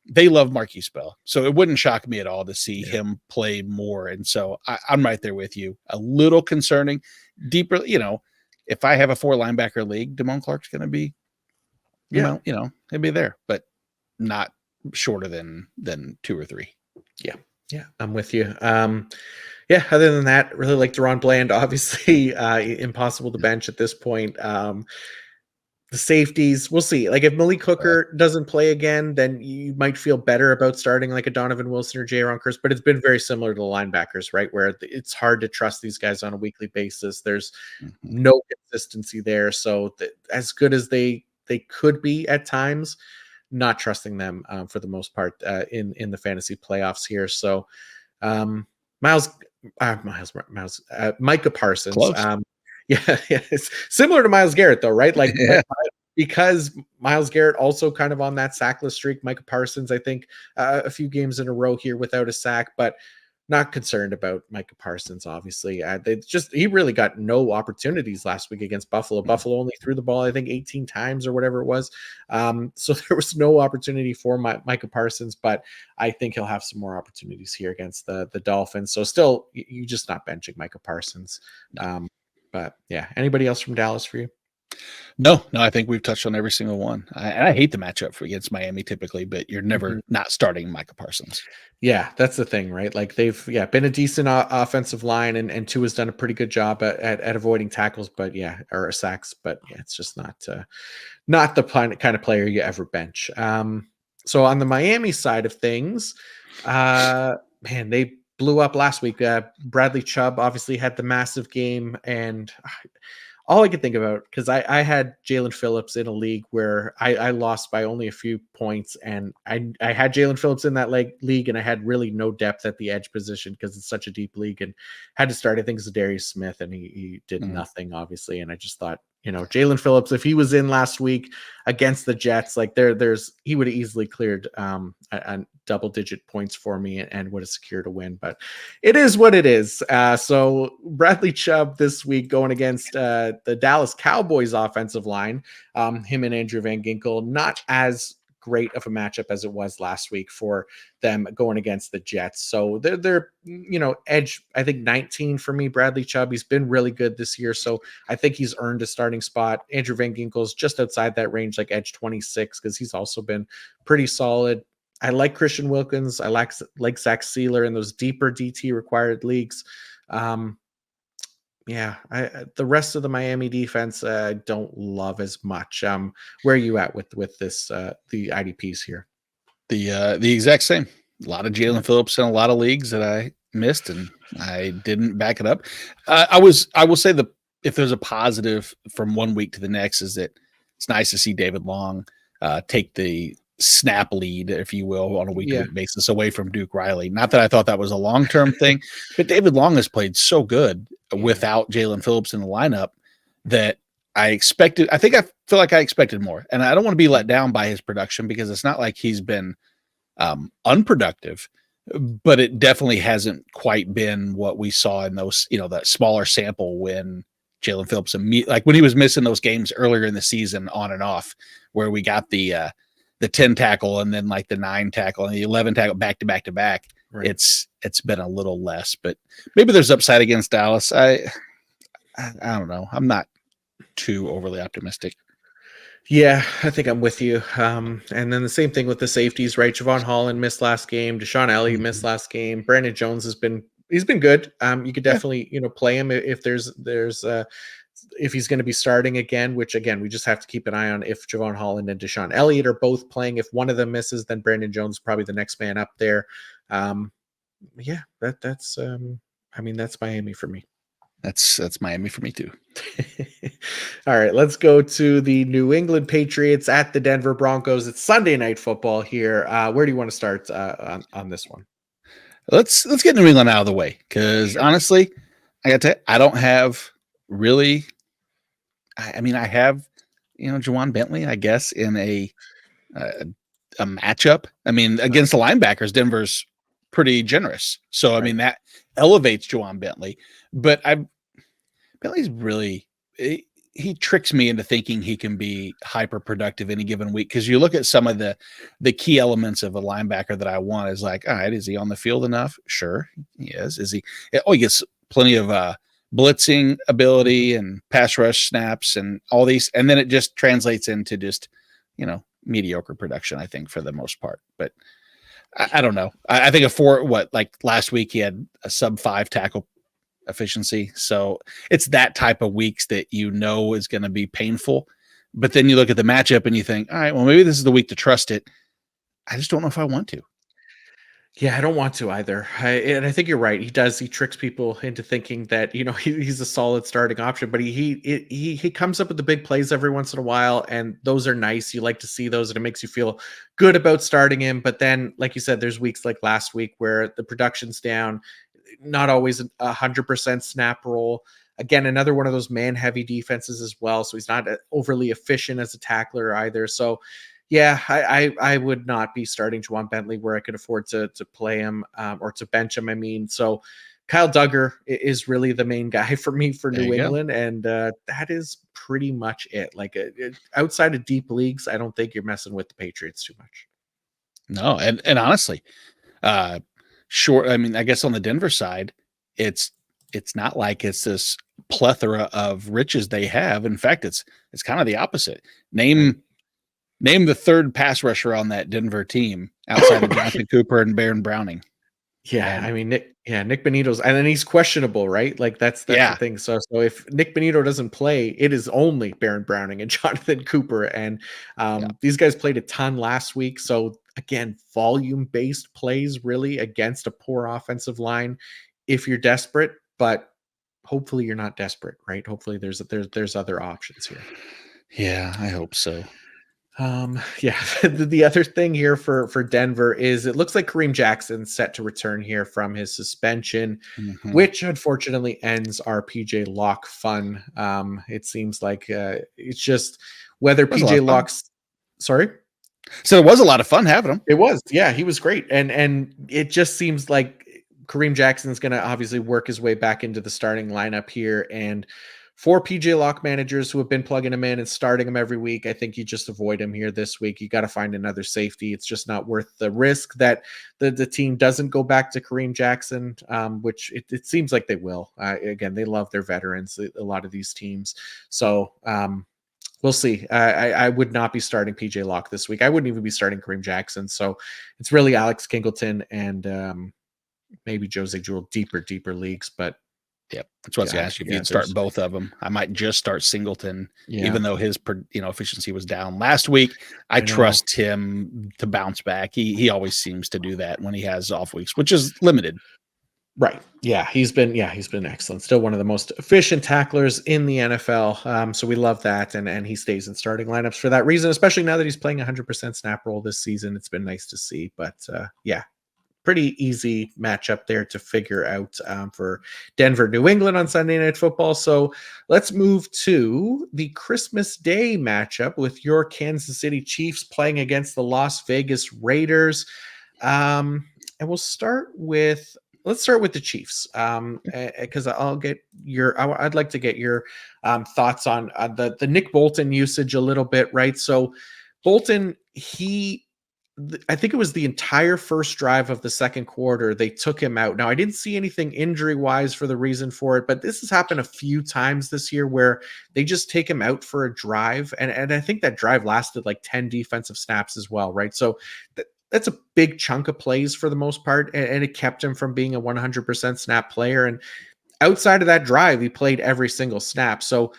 they love Marquise Bell, so it wouldn't shock me at all to see Yeah. him play more. And so I'm right there with you. A little concerning, deeper. If I have a 4 linebacker league, Damone Clark's going to be, Yeah. he'll be there, but not shorter than 2 or 3. Yeah. Yeah. I'm with you. Yeah, other than that, really like Deron Bland, obviously impossible to bench at this point. The safeties, we'll see. Like if Malik Hooker doesn't play again, then you might feel better about starting like a Donovan Wilson or Jaron Kearse, but it's been very similar to the linebackers, right? Where it's hard to trust these guys on a weekly basis. There's Mhm. no consistency there. So as good as they could be at times, not trusting them for the most part in the fantasy playoffs here. So um, Micah Parsons. Close. Yeah, yeah, it's similar to Miles Garrett though, right? Like, Yeah. because Miles Garrett also kind of on that sackless streak. Micah Parsons, I think, a few games in a row here without a sack, but not concerned about Micah Parsons. Obviously, he really got no opportunities last week against Buffalo. Buffalo only threw the ball, I think, 18 times or whatever it was. So there was no opportunity for Micah Parsons, but I think he'll have some more opportunities here against the Dolphins. So still, you just not benching Micah Parsons. But yeah, anybody else from Dallas for you? No, I think we've touched on every single one. I hate the matchup for against Miami typically, but you're never Mhm. not starting Micah Parsons. Yeah, that's the thing, right? Like they've been a decent offensive line, and Tua has done a pretty good job at avoiding tackles, but yeah, or sacks, but yeah, it's just not the kind of player you ever bench. So on the Miami side of things, man, they blew up last week. Bradley Chubb obviously had the massive game, and all I could think about, because I had Jalen Phillips in a league where I lost by only a few points, and I had Jalen Phillips in that league, and I had really no depth at the edge position because it's such a deep league, and had to start, I think, Zadarius Smith, and he did Mm. nothing, obviously, and I just thought Jalen Phillips, if he was in last week against the Jets, like he would have easily cleared a double-digit points for me and would have secured a win. But it is what it is. So Bradley Chubb this week going against the Dallas Cowboys offensive line. Him and Andrew Van Ginkel, not as great of a matchup as it was last week for them going against the Jets. So they're edge, I think 19 for me. Bradley Chubb, he's been really good this year, so I think he's earned a starting spot. Andrew Van Ginkel's just outside that range, like edge 26, because he's also been pretty solid. I like Christian Wilkins. I like Zach Sealer in those deeper DT required leagues. The rest of the Miami defense I don't love as much. Where are you at with this the IDPs here? The exact same. A lot of Jalen Phillips in a lot of leagues that I missed, and I didn't back it up. I will say if there's a positive from one week to the next is that it's nice to see David Long take the snap lead, if you will, on a week-to-week basis away from Duke Riley. Not that I thought that was a long-term thing, but David Long has played so good without Jalen Phillips in the lineup that I feel like I expected more. And I don't want to be let down by his production because it's not like he's been unproductive, but it definitely hasn't quite been what we saw in those, that smaller sample when Jalen Phillips, like when he was missing those games earlier in the season on and off, where we got the 10 tackle and then like the 9 tackle and the 11 tackle back to back to back. Right. It's been a little less, but maybe there's upside against Dallas. I don't know. I'm not too overly optimistic. Yeah, I think I'm with you. And then the same thing with the safeties, right? Javon Holland missed last game. Deshaun Elliott missed last game. Brandon Jones he's been good. You could definitely, play him if there's if he's going to be starting again, which again, we just have to keep an eye on if Javon Holland and Deshaun Elliott are both playing. If one of them misses, then Brandon Jones is probably the next man up there. That's Miami for me. That's Miami for me too. All right, let's go to the New England Patriots at the Denver Broncos. It's Sunday Night Football here. Where do you want to start on this one? Let's get New England out of the way because honestly, I got to. I don't have really. I mean, I have Juwan Bentley, I guess, in a matchup. I mean, against the linebackers, Denver's pretty generous. So I mean that elevates Juwan Bentley, but Bentley's really he tricks me into thinking he can be hyper productive any given week because you look at some of the key elements of a linebacker that I want is like, all right, is he on the field enough? Sure, he is. Is he? Oh, he gets plenty of blitzing ability and pass rush snaps and all these, and then it just translates into just mediocre production, I think, for the most part. But I don't know. I think like last week he had a sub-5 tackle efficiency. So it's that type of weeks that is going to be painful. But then you look at the matchup and you think, all right, well, maybe this is the week to trust it. I just don't know if I want to. Yeah, I don't want to either. And I think you're right. He tricks people into thinking that, he's a solid starting option, but he comes up with the big plays every once in a while. And those are nice. You like to see those and it makes you feel good about starting him. But then, like you said, there's weeks like last week where the production's down, not always 100% snap roll. Again, another one of those man heavy defenses as well. So he's not overly efficient as a tackler either. So yeah, I would not be starting Juwan Bentley where I could afford to play him or to bench him. I mean, so Kyle Duggar is really the main guy for me for New England. And that is pretty much it. Like outside of deep leagues, I don't think you're messing with the Patriots too much. No. And honestly, sure. I mean, I guess on the Denver side, it's not like it's this plethora of riches they have. In fact, it's kind of the opposite. Name the third pass rusher on that Denver team outside of Jonathan Cooper and Baron Browning. Yeah, I mean Nick Bonito's, and then he's questionable, right? Like that's the thing. So if Nick Bonito doesn't play, it is only Baron Browning and Jonathan Cooper, and these guys played a ton last week. So again, volume-based plays really against a poor offensive line. If you're desperate, but hopefully you're not desperate, right? Hopefully there's other options here. Yeah, I hope so. Yeah, the other thing here for Denver is it looks like Kareem Jackson's set to return here from his suspension, Mhm. which unfortunately ends our PJ Lock fun. It seems like it's just whether It was a lot PJ of fun. Lock's sorry. So it was a lot of fun having him. It was, yeah, he was great, and it just seems like Kareem Jackson's going to obviously work his way back into the starting lineup here. And for PJ Lock managers who have been plugging him in and starting him every week, I think you just avoid him here this week. You got to find another safety. It's just not worth the risk that the team doesn't go back to Kareem Jackson, which it seems like they will. Again, they love their veterans, a lot of these teams. So we'll see. I would not be starting PJ Lock this week. I wouldn't even be starting Kareem Jackson. So it's really Alex Kinkleton and maybe Jose Jewell deeper leagues. But Yep. That's what I was going to God, ask you if yeah, you'd start there's both of them. I might just start Singleton, yeah, even though his efficiency was down last week. I I know. trust him to bounce back. He always seems to do that when he has off weeks, which is limited. Right. He's been excellent. Still one of the most efficient tacklers in the NFL. So we love that, and he stays in starting lineups for that reason. Especially now that he's playing 100% snap roll this season, it's been nice to see. But yeah, pretty easy matchup there to figure out for Denver, New England on Sunday Night Football. So let's move to the Christmas Day matchup with your Kansas City Chiefs playing against the Las Vegas Raiders. And let's start with the Chiefs because I'd like to get your thoughts on the Nick Bolton usage a little bit, right? So Bolton, I think it was the entire first drive of the second quarter, they took him out. Now, I didn't see anything injury wise for the reason for it, but this has happened a few times this year where they just take him out for a drive. And I think that drive lasted like 10 defensive snaps as well, right? So that's a big chunk of plays for the most part. And it kept him from being a 100% snap player. And outside of that drive, he played every single snap. So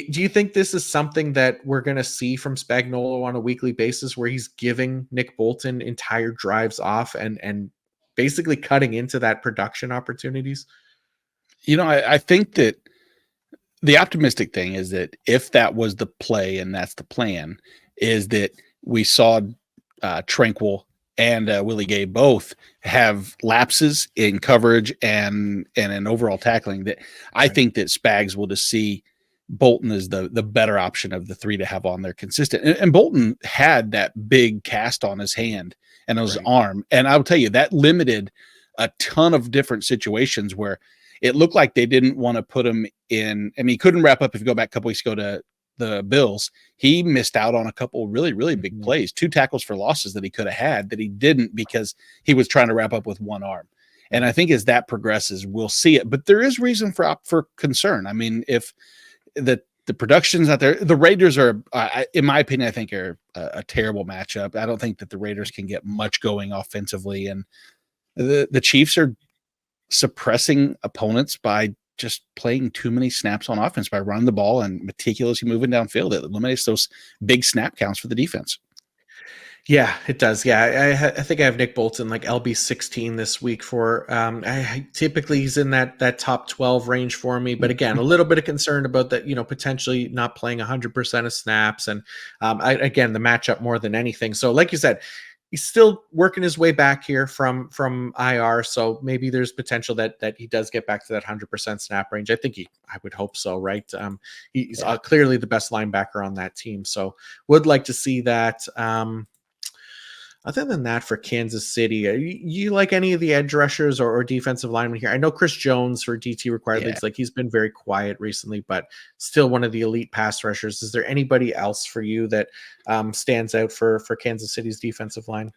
do you think this is something that we're going to see from Spagnuolo on a weekly basis where he's giving Nick Bolton entire drives off and basically cutting into that production opportunities? I think that the optimistic thing is that if that was the play and that's the plan, is that we saw Tranquil and Willie Gay both have lapses in coverage and in overall tackling. That I Right. think that Spags will just see Bolton as the better option of the three to have on there consistent. And Bolton had that big cast on his hand and his Right. arm, and I will tell you that limited a ton of different situations where it looked like they didn't want to put him in. I mean, he couldn't wrap up if you go back a couple weeks ago to the Bills. He missed out on a couple really big Mhm. plays, 2 tackles for losses that he could have had that he didn't because he was trying to wrap up with one arm. And I think as that progresses, we'll see it. But there is reason for concern. I mean, if the production's not there, the Raiders are, in my opinion, I think are a terrible matchup. I don't think that the Raiders can get much going offensively, and the Chiefs are suppressing opponents by just playing too many snaps on offense by running the ball and meticulously moving downfield. It eliminates those big snap counts for the defense. Yeah, it does. Yeah, I think I have Nick Bolton like LB 16 this week for. Typically he's in that top 12 range for me, but again, a little bit of concern about that. Potentially not playing 100% of snaps, and again the matchup more than anything. So, like you said, he's still working his way back here from IR. So maybe there's potential that he does get back to that 100% snap range. I would hope so, right? He's Yeah. clearly the best linebacker on that team, so would like to see that. Other than that, for Kansas City, you like any of the edge rushers or defensive linemen here? I know Chris Jones for DT required Yeah. leagues, like he's been very quiet recently, but still one of the elite pass rushers. Is there anybody else for you that stands out for Kansas City's defensive line?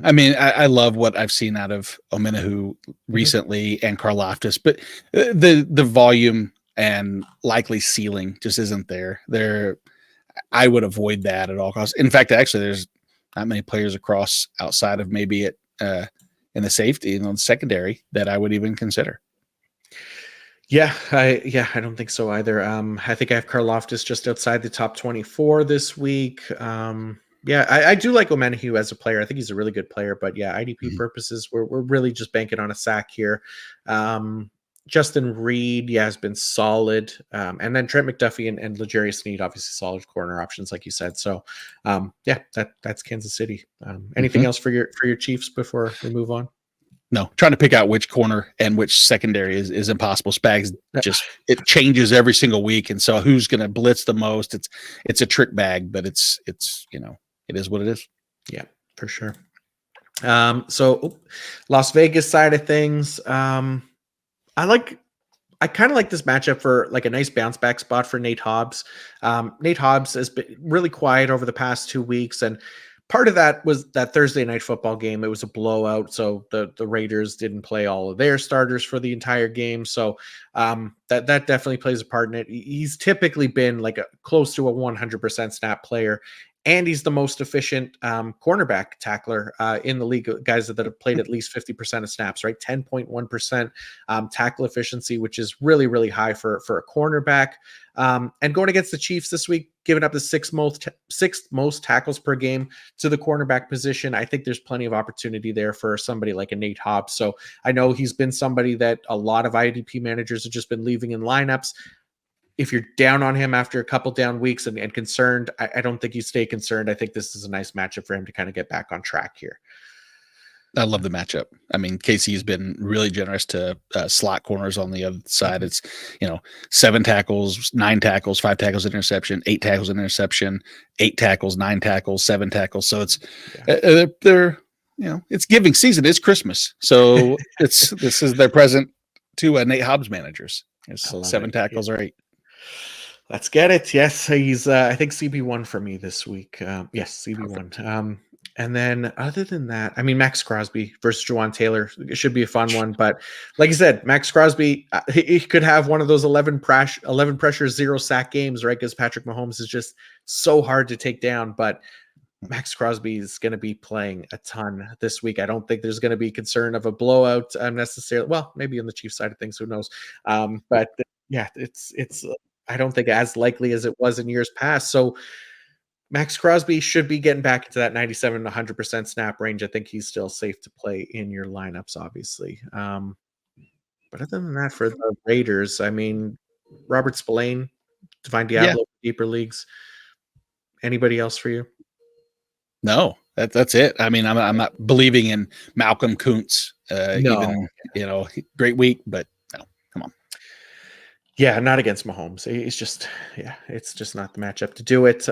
I mean, I love what I've seen out of Omenahu Mhm. recently and Karlaftis, but the volume and likely ceiling just isn't there. I would avoid that at all costs. In fact, actually, there's not many players across outside of maybe it in the safety and on the secondary that I would even consider. I don't think so either. I think I have Karloftis just outside the top 24 this week. Yeah, I do like Omenahue as a player. I think he's a really good player, but yeah, IDP Mhm. purposes, we're really just banking on a sack here. Justin Reed, yeah, has been solid. And then Trent McDuffie and L'Jarius Sneed, obviously solid corner options, like you said. So, yeah, that's Kansas City. Anything else for your Chiefs before we move on? No, trying to pick out which corner and which secondary is impossible. Spags just it changes every single week, and so who's going to blitz the most? It's a trick bag, but it's it is what it is. Yeah, for sure. So Las Vegas side of things, I kind of like this matchup for like a nice bounce back spot for Nate Hobbs. Nate Hobbs has been really quiet over the past 2 weeks, and part of that was that Thursday night football game. It was a blowout, so the Raiders didn't play all of their starters for the entire game. So that definitely plays a part in it. He's typically been like close to a 100% snap player. And he's the most efficient cornerback tackler in the league. Guys that have played at least 50% of snaps, right? 10.1% tackle efficiency, which is really, really high for a cornerback. And going against the Chiefs this week, giving up the sixth most tackles per game to the cornerback position. I think there's plenty of opportunity there for somebody like a Nate Hobbs. So I know he's been somebody that a lot of IDP managers have just been leaving in lineups. If you're down on him after a couple down weeks and concerned, I don't think you stay concerned. I think this is a nice matchup for him to kind of get back on track here. I love the matchup. I mean, KC's been really generous to slot corners on the other side. It's 7 tackles, 9 tackles, 5 tackles, interception, 8 tackles, interception, 8 tackles, 9 tackles, 7 tackles. So it's they're it's giving season. It's Christmas, so this is their present to Nate Hobbs managers. It's 7 tackles or 8. Let's get it. Yes, he's I think CB1 for me this week. Yes, CB1. And then other than that, I mean, Max Crosby versus Jawan Taylor, it should be a fun one. But like I said, Max Crosby, he could have one of those 11 pressure, 0 sack games, right? Because Patrick Mahomes is just so hard to take down. But Max Crosby is going to be playing a ton this week. I don't think there's going to be concern of a blowout necessarily. Well, maybe on the Chiefs side of things, who knows? But yeah, it's I don't think as likely as it was in years past. So Max Crosby should be getting back into that 97 to 100% snap range. I think he's still safe to play in your lineups, obviously. But other than that, for the Raiders, I mean, Robert Spillane, Divine Diablo, deeper leagues. Anybody else for you? No, that's it. I mean, I'm not believing in Malcolm Kuntz. Even great week, but no, come on. Yeah, not against Mahomes. It's just not the matchup to do it.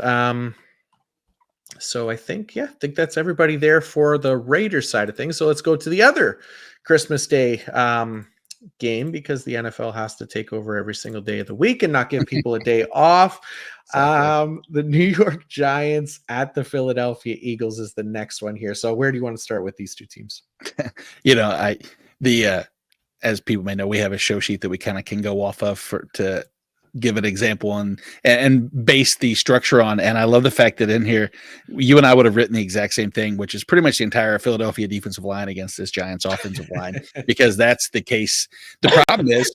So I think that's everybody there for the Raiders side of things. So let's go to the other Christmas Day game, because the NFL has to take over every single day of the week and not give people a day off. Exactly. The New York Giants at the Philadelphia Eagles is the next one here. So where do you want to start with these two teams? As people may know, we have a show sheet that we kind of can go off of to give an example and base the structure on. And I love the fact that in here, you and I would have written the exact same thing, which is pretty much the entire Philadelphia defensive line against this Giants offensive line, because that's the case. The problem is,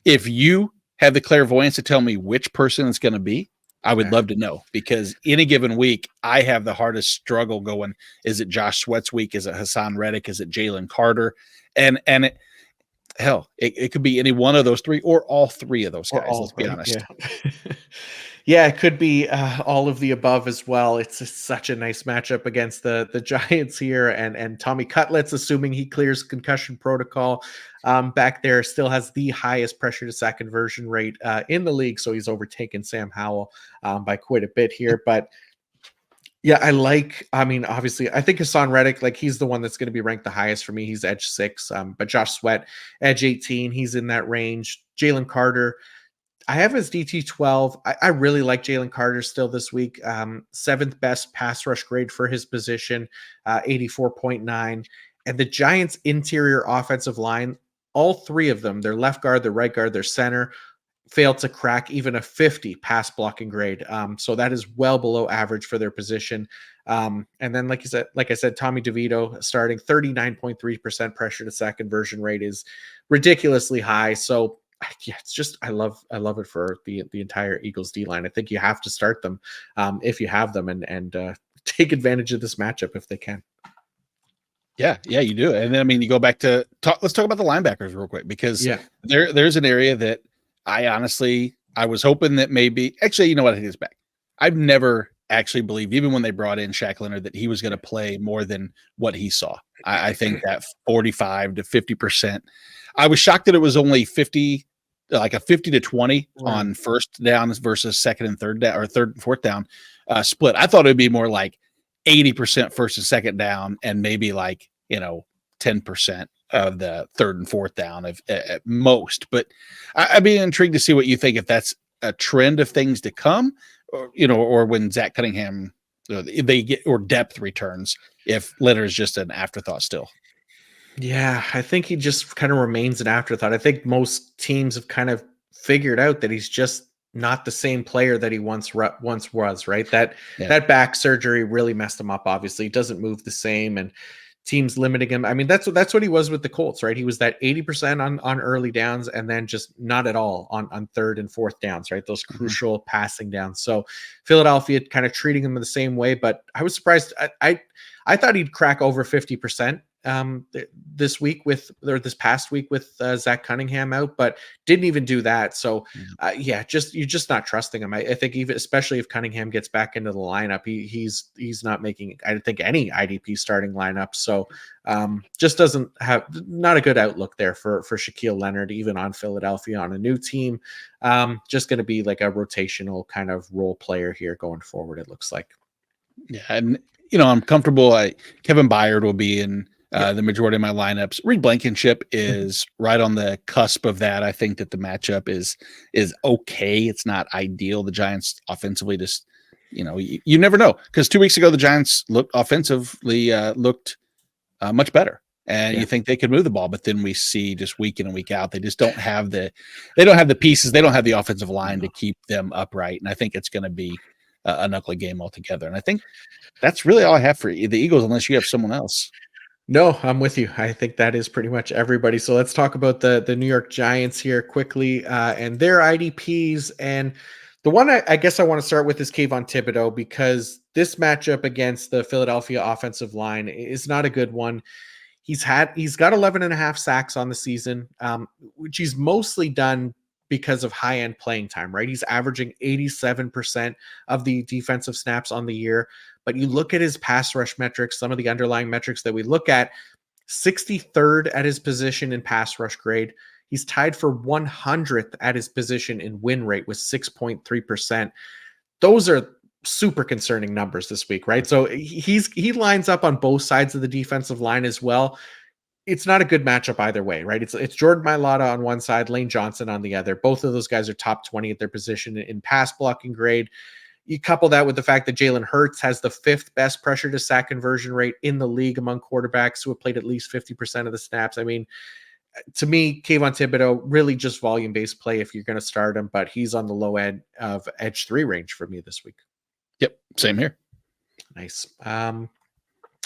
if you have the clairvoyance to tell me which person it's going to be, I would love to know, because any given week, I have the hardest struggle going. Is it Josh Sweat's week? Is it Hassan Reddick? Is it Jalen Carter? And it could be any one of those 3 or all 3 of those guys. Let's be honest. Yeah, it could be all of the above as well. It's such a nice matchup against the Giants here, and Tommy Cutlets, assuming he clears concussion protocol, back there, still has the highest pressure to sack conversion rate in the league. So he's overtaken Sam Howell by quite a bit here, but. Yeah, obviously, I think Hassan Reddick, like, he's the one that's going to be ranked the highest for me. He's edge 6, but Josh Sweat, edge 18, he's in that range. Jalen Carter, I have his DT 12. I really like Jalen Carter still this week. 7th best pass rush grade for his position, 84.9. And the Giants' interior offensive line, all 3 of them, their left guard, their right guard, their center, failed to crack even a 50 pass blocking grade. So that is well below average for their position. And then, like I said, Tommy DeVito starting 39.3% pressure to sack conversion rate is ridiculously high. So yeah, it's just, I love it for the entire Eagles D line. I think you have to start them if you have them and take advantage of this matchup if they can. Yeah, you do. And then I mean, you go back to let's talk about the linebackers real quick, because Yeah. there's an area that I was hoping that maybe, actually, you know what, I take this back. I've never actually believed, even when they brought in Shaq Leonard, that he was going to play more than what he saw. I think that 45 to 50%. I was shocked that it was only 50, like a 50 to 20 Right. on first down versus second and third down, or third and fourth down split. I thought it would be more like 80% first and second down, and maybe like, 10% of the third and fourth down at most. But I'd be intrigued to see what you think, if that's a trend of things to come, or when Zach Cunningham, they get, or depth returns, if Leonard is just an afterthought still. Yeah, I think he just kind of remains an afterthought. I think most teams have kind of figured out that he's just not the same player that he once was, right? That Yeah. that back surgery really messed him up. Obviously, he doesn't move the same, and teams limiting him. I mean, that's what he was with the Colts, right? He was that 80% on early downs, and then just not at all on third and fourth downs, right? Those Mhm. crucial passing downs. So Philadelphia kind of treating him the same way, but I was surprised. I thought he'd crack over 50% this past week with Zach Cunningham out, but didn't even do that. So yeah, you're just not trusting him. I think, even especially if Cunningham gets back into the lineup, he's not making, I think, any IDP starting lineup. So just doesn't have, not a good outlook there for Shaquille Leonard, even on Philadelphia on a new team. Just going to be like a rotational kind of role player here going forward, it looks like. Yeah, and I'm comfortable. Kevin Byard will be in Yeah. the majority of my lineups. Reed Blankenship Mhm. is right on the cusp of that. I think that the matchup is okay. It's not ideal. The Giants offensively, just you never know, because 2 weeks ago the Giants looked offensively looked much better, and Yeah. you think they could move the ball, but then we see, just week in and week out, they just don't have the pieces. They don't have the offensive line to keep them upright, and I think it's going to be an ugly game altogether. And I think that's really all I have for the Eagles, unless you have someone else. No, I'm with you. I think that is pretty much everybody. So let's talk about the New York Giants here quickly, and their IDPs. And the one I guess I want to start with is Kayvon Thibodeau, because this matchup against the Philadelphia offensive line is not a good one. He's got 11 and a half sacks on the season, which he's mostly done because of high end playing time, right? He's averaging 87% of the defensive snaps on the year. But you look at his pass rush metrics, some of the underlying metrics that we look at, 63rd at his position in pass rush grade. He's tied for 100th at his position in win rate with 6.3%. Those are super concerning numbers this week, right? So he lines up on both sides of the defensive line as well. It's not a good matchup either way, right? It's Jordan Mailata on one side, Lane Johnson on the other. Both of those guys are top 20 at their position in pass blocking grade. You couple that with the fact that Jalen Hurts has the fifth best pressure to sack conversion rate in the league among quarterbacks who have played at least 50% of the snaps. I mean, to me, Kayvon Thibodeau, really just volume-based play if you're going to start him, but he's on the low end of edge 3 range for me this week. Yep, same here. Nice. Other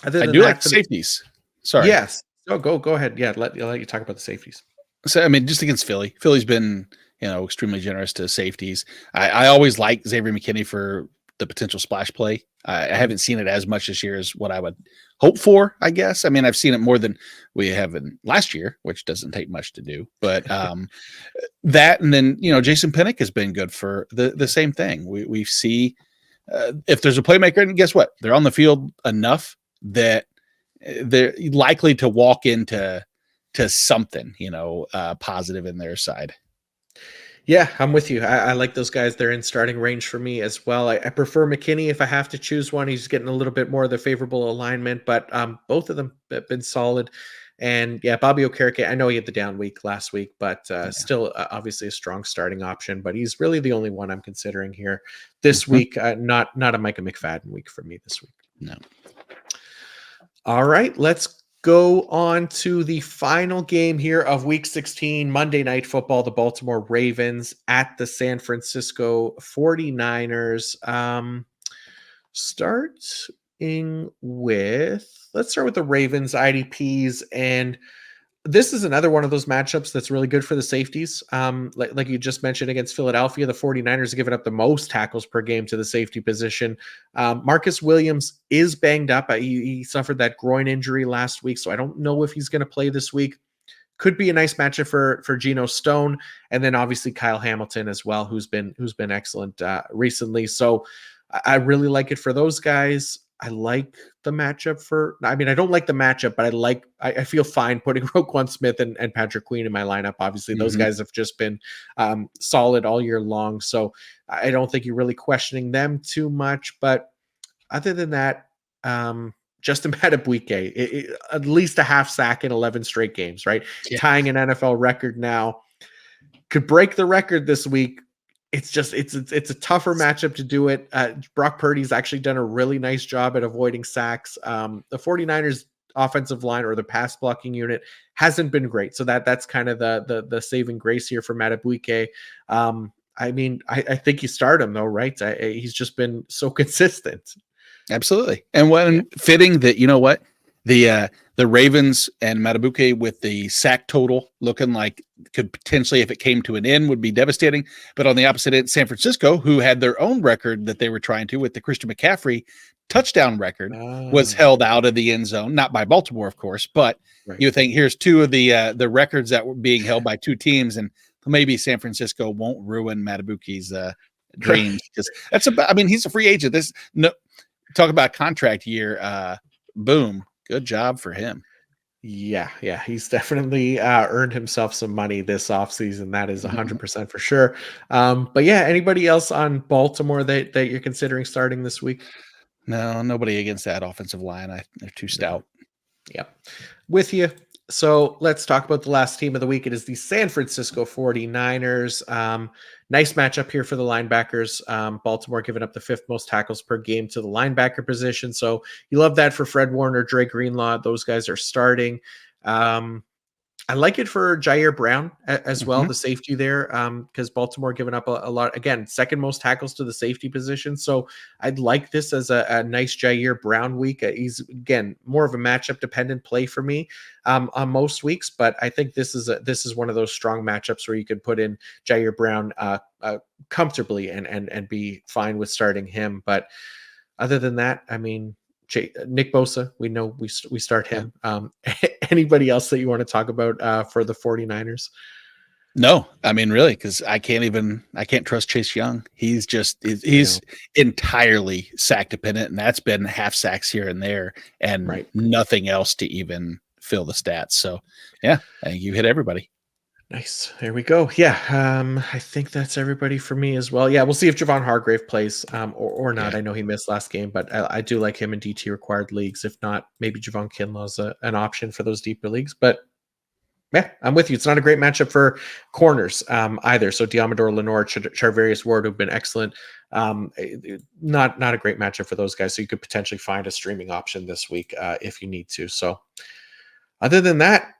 I than do like that, the safeties. Sorry. yes. Oh, go ahead. Yeah, let you talk about the safeties. So I mean, just against Philly. Philly's been, extremely generous to safeties. I always like Xavier McKinney for the potential splash play. I haven't seen it as much this year as what I would hope for, I guess. I mean, I've seen it more than we have in last year, which doesn't take much to do. But that, and then Jason Pinnock has been good for the same thing. We see if there's a playmaker, and guess what? They're on the field enough that they're likely to walk into something, positive in their side. Yeah, I'm with you. I like those guys. They're in starting range for me as well. I prefer McKinney if I have to choose one. He's getting a little bit more of the favorable alignment, but both of them have been solid. And yeah, Bobby Okereke, I know he had the down week last week, but still obviously a strong starting option. But he's really the only one I'm considering here this week. Not a Micah McFadden week for me this week. No. All right, let's go on to the final game here of week 16, Monday Night Football, the Baltimore Ravens at the San Francisco 49ers. Let's start with the Ravens IDPs. And This is another one of those matchups that's really good for the safeties. Like you just mentioned against Philadelphia, the 49ers have given up the most tackles per game to the safety position. Marcus Williams is banged up. He suffered that groin injury last week, so I don't know if he's going to play this week. Could be a nice matchup for Geno Stone, and then obviously Kyle Hamilton as well, who's been excellent recently. So I really like it for those guys. I like the matchup for. I mean, I don't like the matchup, but I feel fine putting Roquan Smith and Patrick Queen in my lineup. Obviously, those guys have just been solid all year long, so I don't think you're really questioning them too much. But other than that, Justin Madubuike, at least a half sack in 11 straight games, right? Yeah. Tying an NFL record now. Could break the record this week. It's a tougher matchup to do it. Brock Purdy's actually done a really nice job at avoiding sacks. The 49ers offensive line or the pass blocking unit hasn't been great. So that's kind of the saving grace here for Madubuike. I mean, I think you start him though, right? He's just been so consistent. Absolutely. And when fitting that, you know what, the Ravens and Madubuike with the sack total looking like could potentially, if it came to an end, would be devastating. But on the opposite end, San Francisco, who had their own record that they were trying to with the Christian McCaffrey touchdown record, was held out of the end zone, not by Baltimore, of course, but you think here's two of the records that were being held by two teams, and maybe San Francisco won't ruin Madubuike's dreams, because that's about. I mean, he's a free agent. Talk about contract year. Boom. Good job for him. Yeah. He's definitely earned himself some money this offseason. That is 100% for sure. But yeah, anybody else on Baltimore that you're considering starting this week? No, nobody against that offensive line. They're too stout. Yep. With you. So let's talk about the last team of the week. It is the San Francisco 49ers. Nice matchup here for the linebackers. Baltimore giving up the 5th most tackles per game to the linebacker position. So you love that for Fred Warner, Dre Greenlaw. Those guys are starting. I like it for Jair Brown as well, the safety there, because Baltimore giving up a lot. Again, 2nd most tackles to the safety position. So I'd like this as a nice Jair Brown week. He's, again, more of a matchup dependent play for me on most weeks, but I think this is one of those strong matchups where you could put in Jair Brown comfortably and be fine with starting him. But other than that, I mean, Nick Bosa, we know we start him. Anybody else that you want to talk about for the 49ers? No, I mean, really, because I can't trust Chase Young. He's entirely sack dependent, and that's been half sacks here and there, and nothing else to even fill the stats. So yeah, I think you hit everybody. Nice. There we go. Yeah. I think that's everybody for me as well. Yeah. We'll see if Javon Hargrave plays or not. Yeah. I know he missed last game, but I do like him in DT required leagues. If not, maybe Javon Kinlaw's an option for those deeper leagues. But yeah, I'm with you. It's not a great matchup for corners either. So Diamador Lenore, Charvarius Ward, who've been excellent. Not a great matchup for those guys. So you could potentially find a streaming option this week if you need to. So other than that,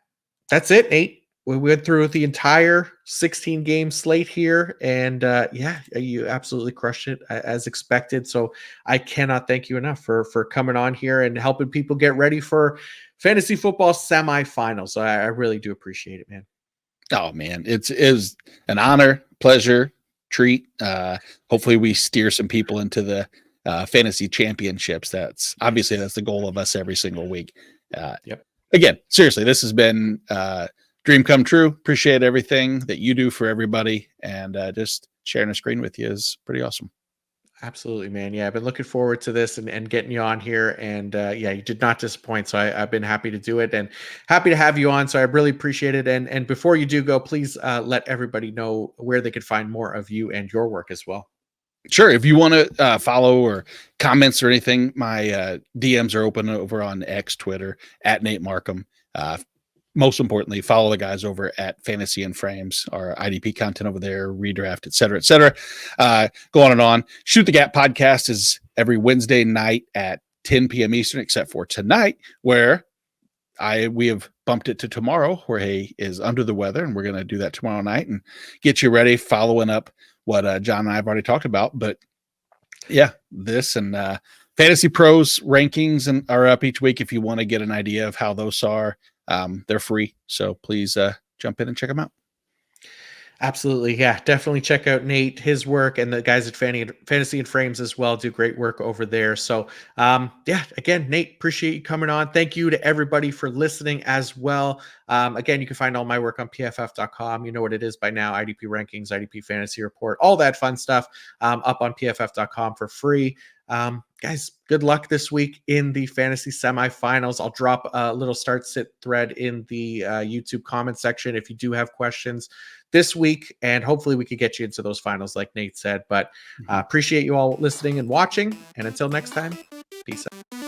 that's it, Nate. We went through the entire 16-game slate here, and yeah, you absolutely crushed it as expected. So I cannot thank you enough for coming on here and helping people get ready for fantasy football semifinals. I really do appreciate it, man. Oh man, it was an honor, pleasure, treat. Hopefully, we steer some people into the fantasy championships. That's the goal of us every single week. Yep. Again, seriously, this has been dream come true. Appreciate everything that you do for everybody, and just sharing a screen with you is pretty awesome. Absolutely, man. Yeah, I've been looking forward to this and getting you on here. And yeah, you did not disappoint. So I've been happy to do it and happy to have you on. So I really appreciate it. And before you do go, please let everybody know where they could find more of you and your work as well. Sure. If you want to follow or comments or anything, my DMs are open over on X, Twitter, at Nate Markham. Most importantly, follow the guys over at Fantasy and Frames, our IDP content over there, redraft, et cetera, et cetera. Go on and on. Shoot the Gap podcast is every Wednesday night at 10 p.m. Eastern, except for tonight, where we have bumped it to tomorrow. Jorge is under the weather, and we're going to do that tomorrow night and get you ready, following up what John and I have already talked about. But yeah, this and Fantasy Pros rankings are up each week if you want to get an idea of how those are. They're free, so please jump in and check them out. Absolutely. Yeah, definitely check out Nate, his work, and the guys at Fantasy and Frames as well do great work over there. So, yeah, again, Nate, appreciate you coming on. Thank you to everybody for listening as well. Again, you can find all my work on PFF.com. You know what it is by now: IDP rankings, IDP fantasy report, all that fun stuff up on PFF.com for free. Guys, good luck this week in the fantasy semifinals. I'll drop a little start sit thread in the YouTube comment section if you do have questions this week, and hopefully we could get you into those finals like Nate said. But appreciate you all listening and watching, and until next time, peace out.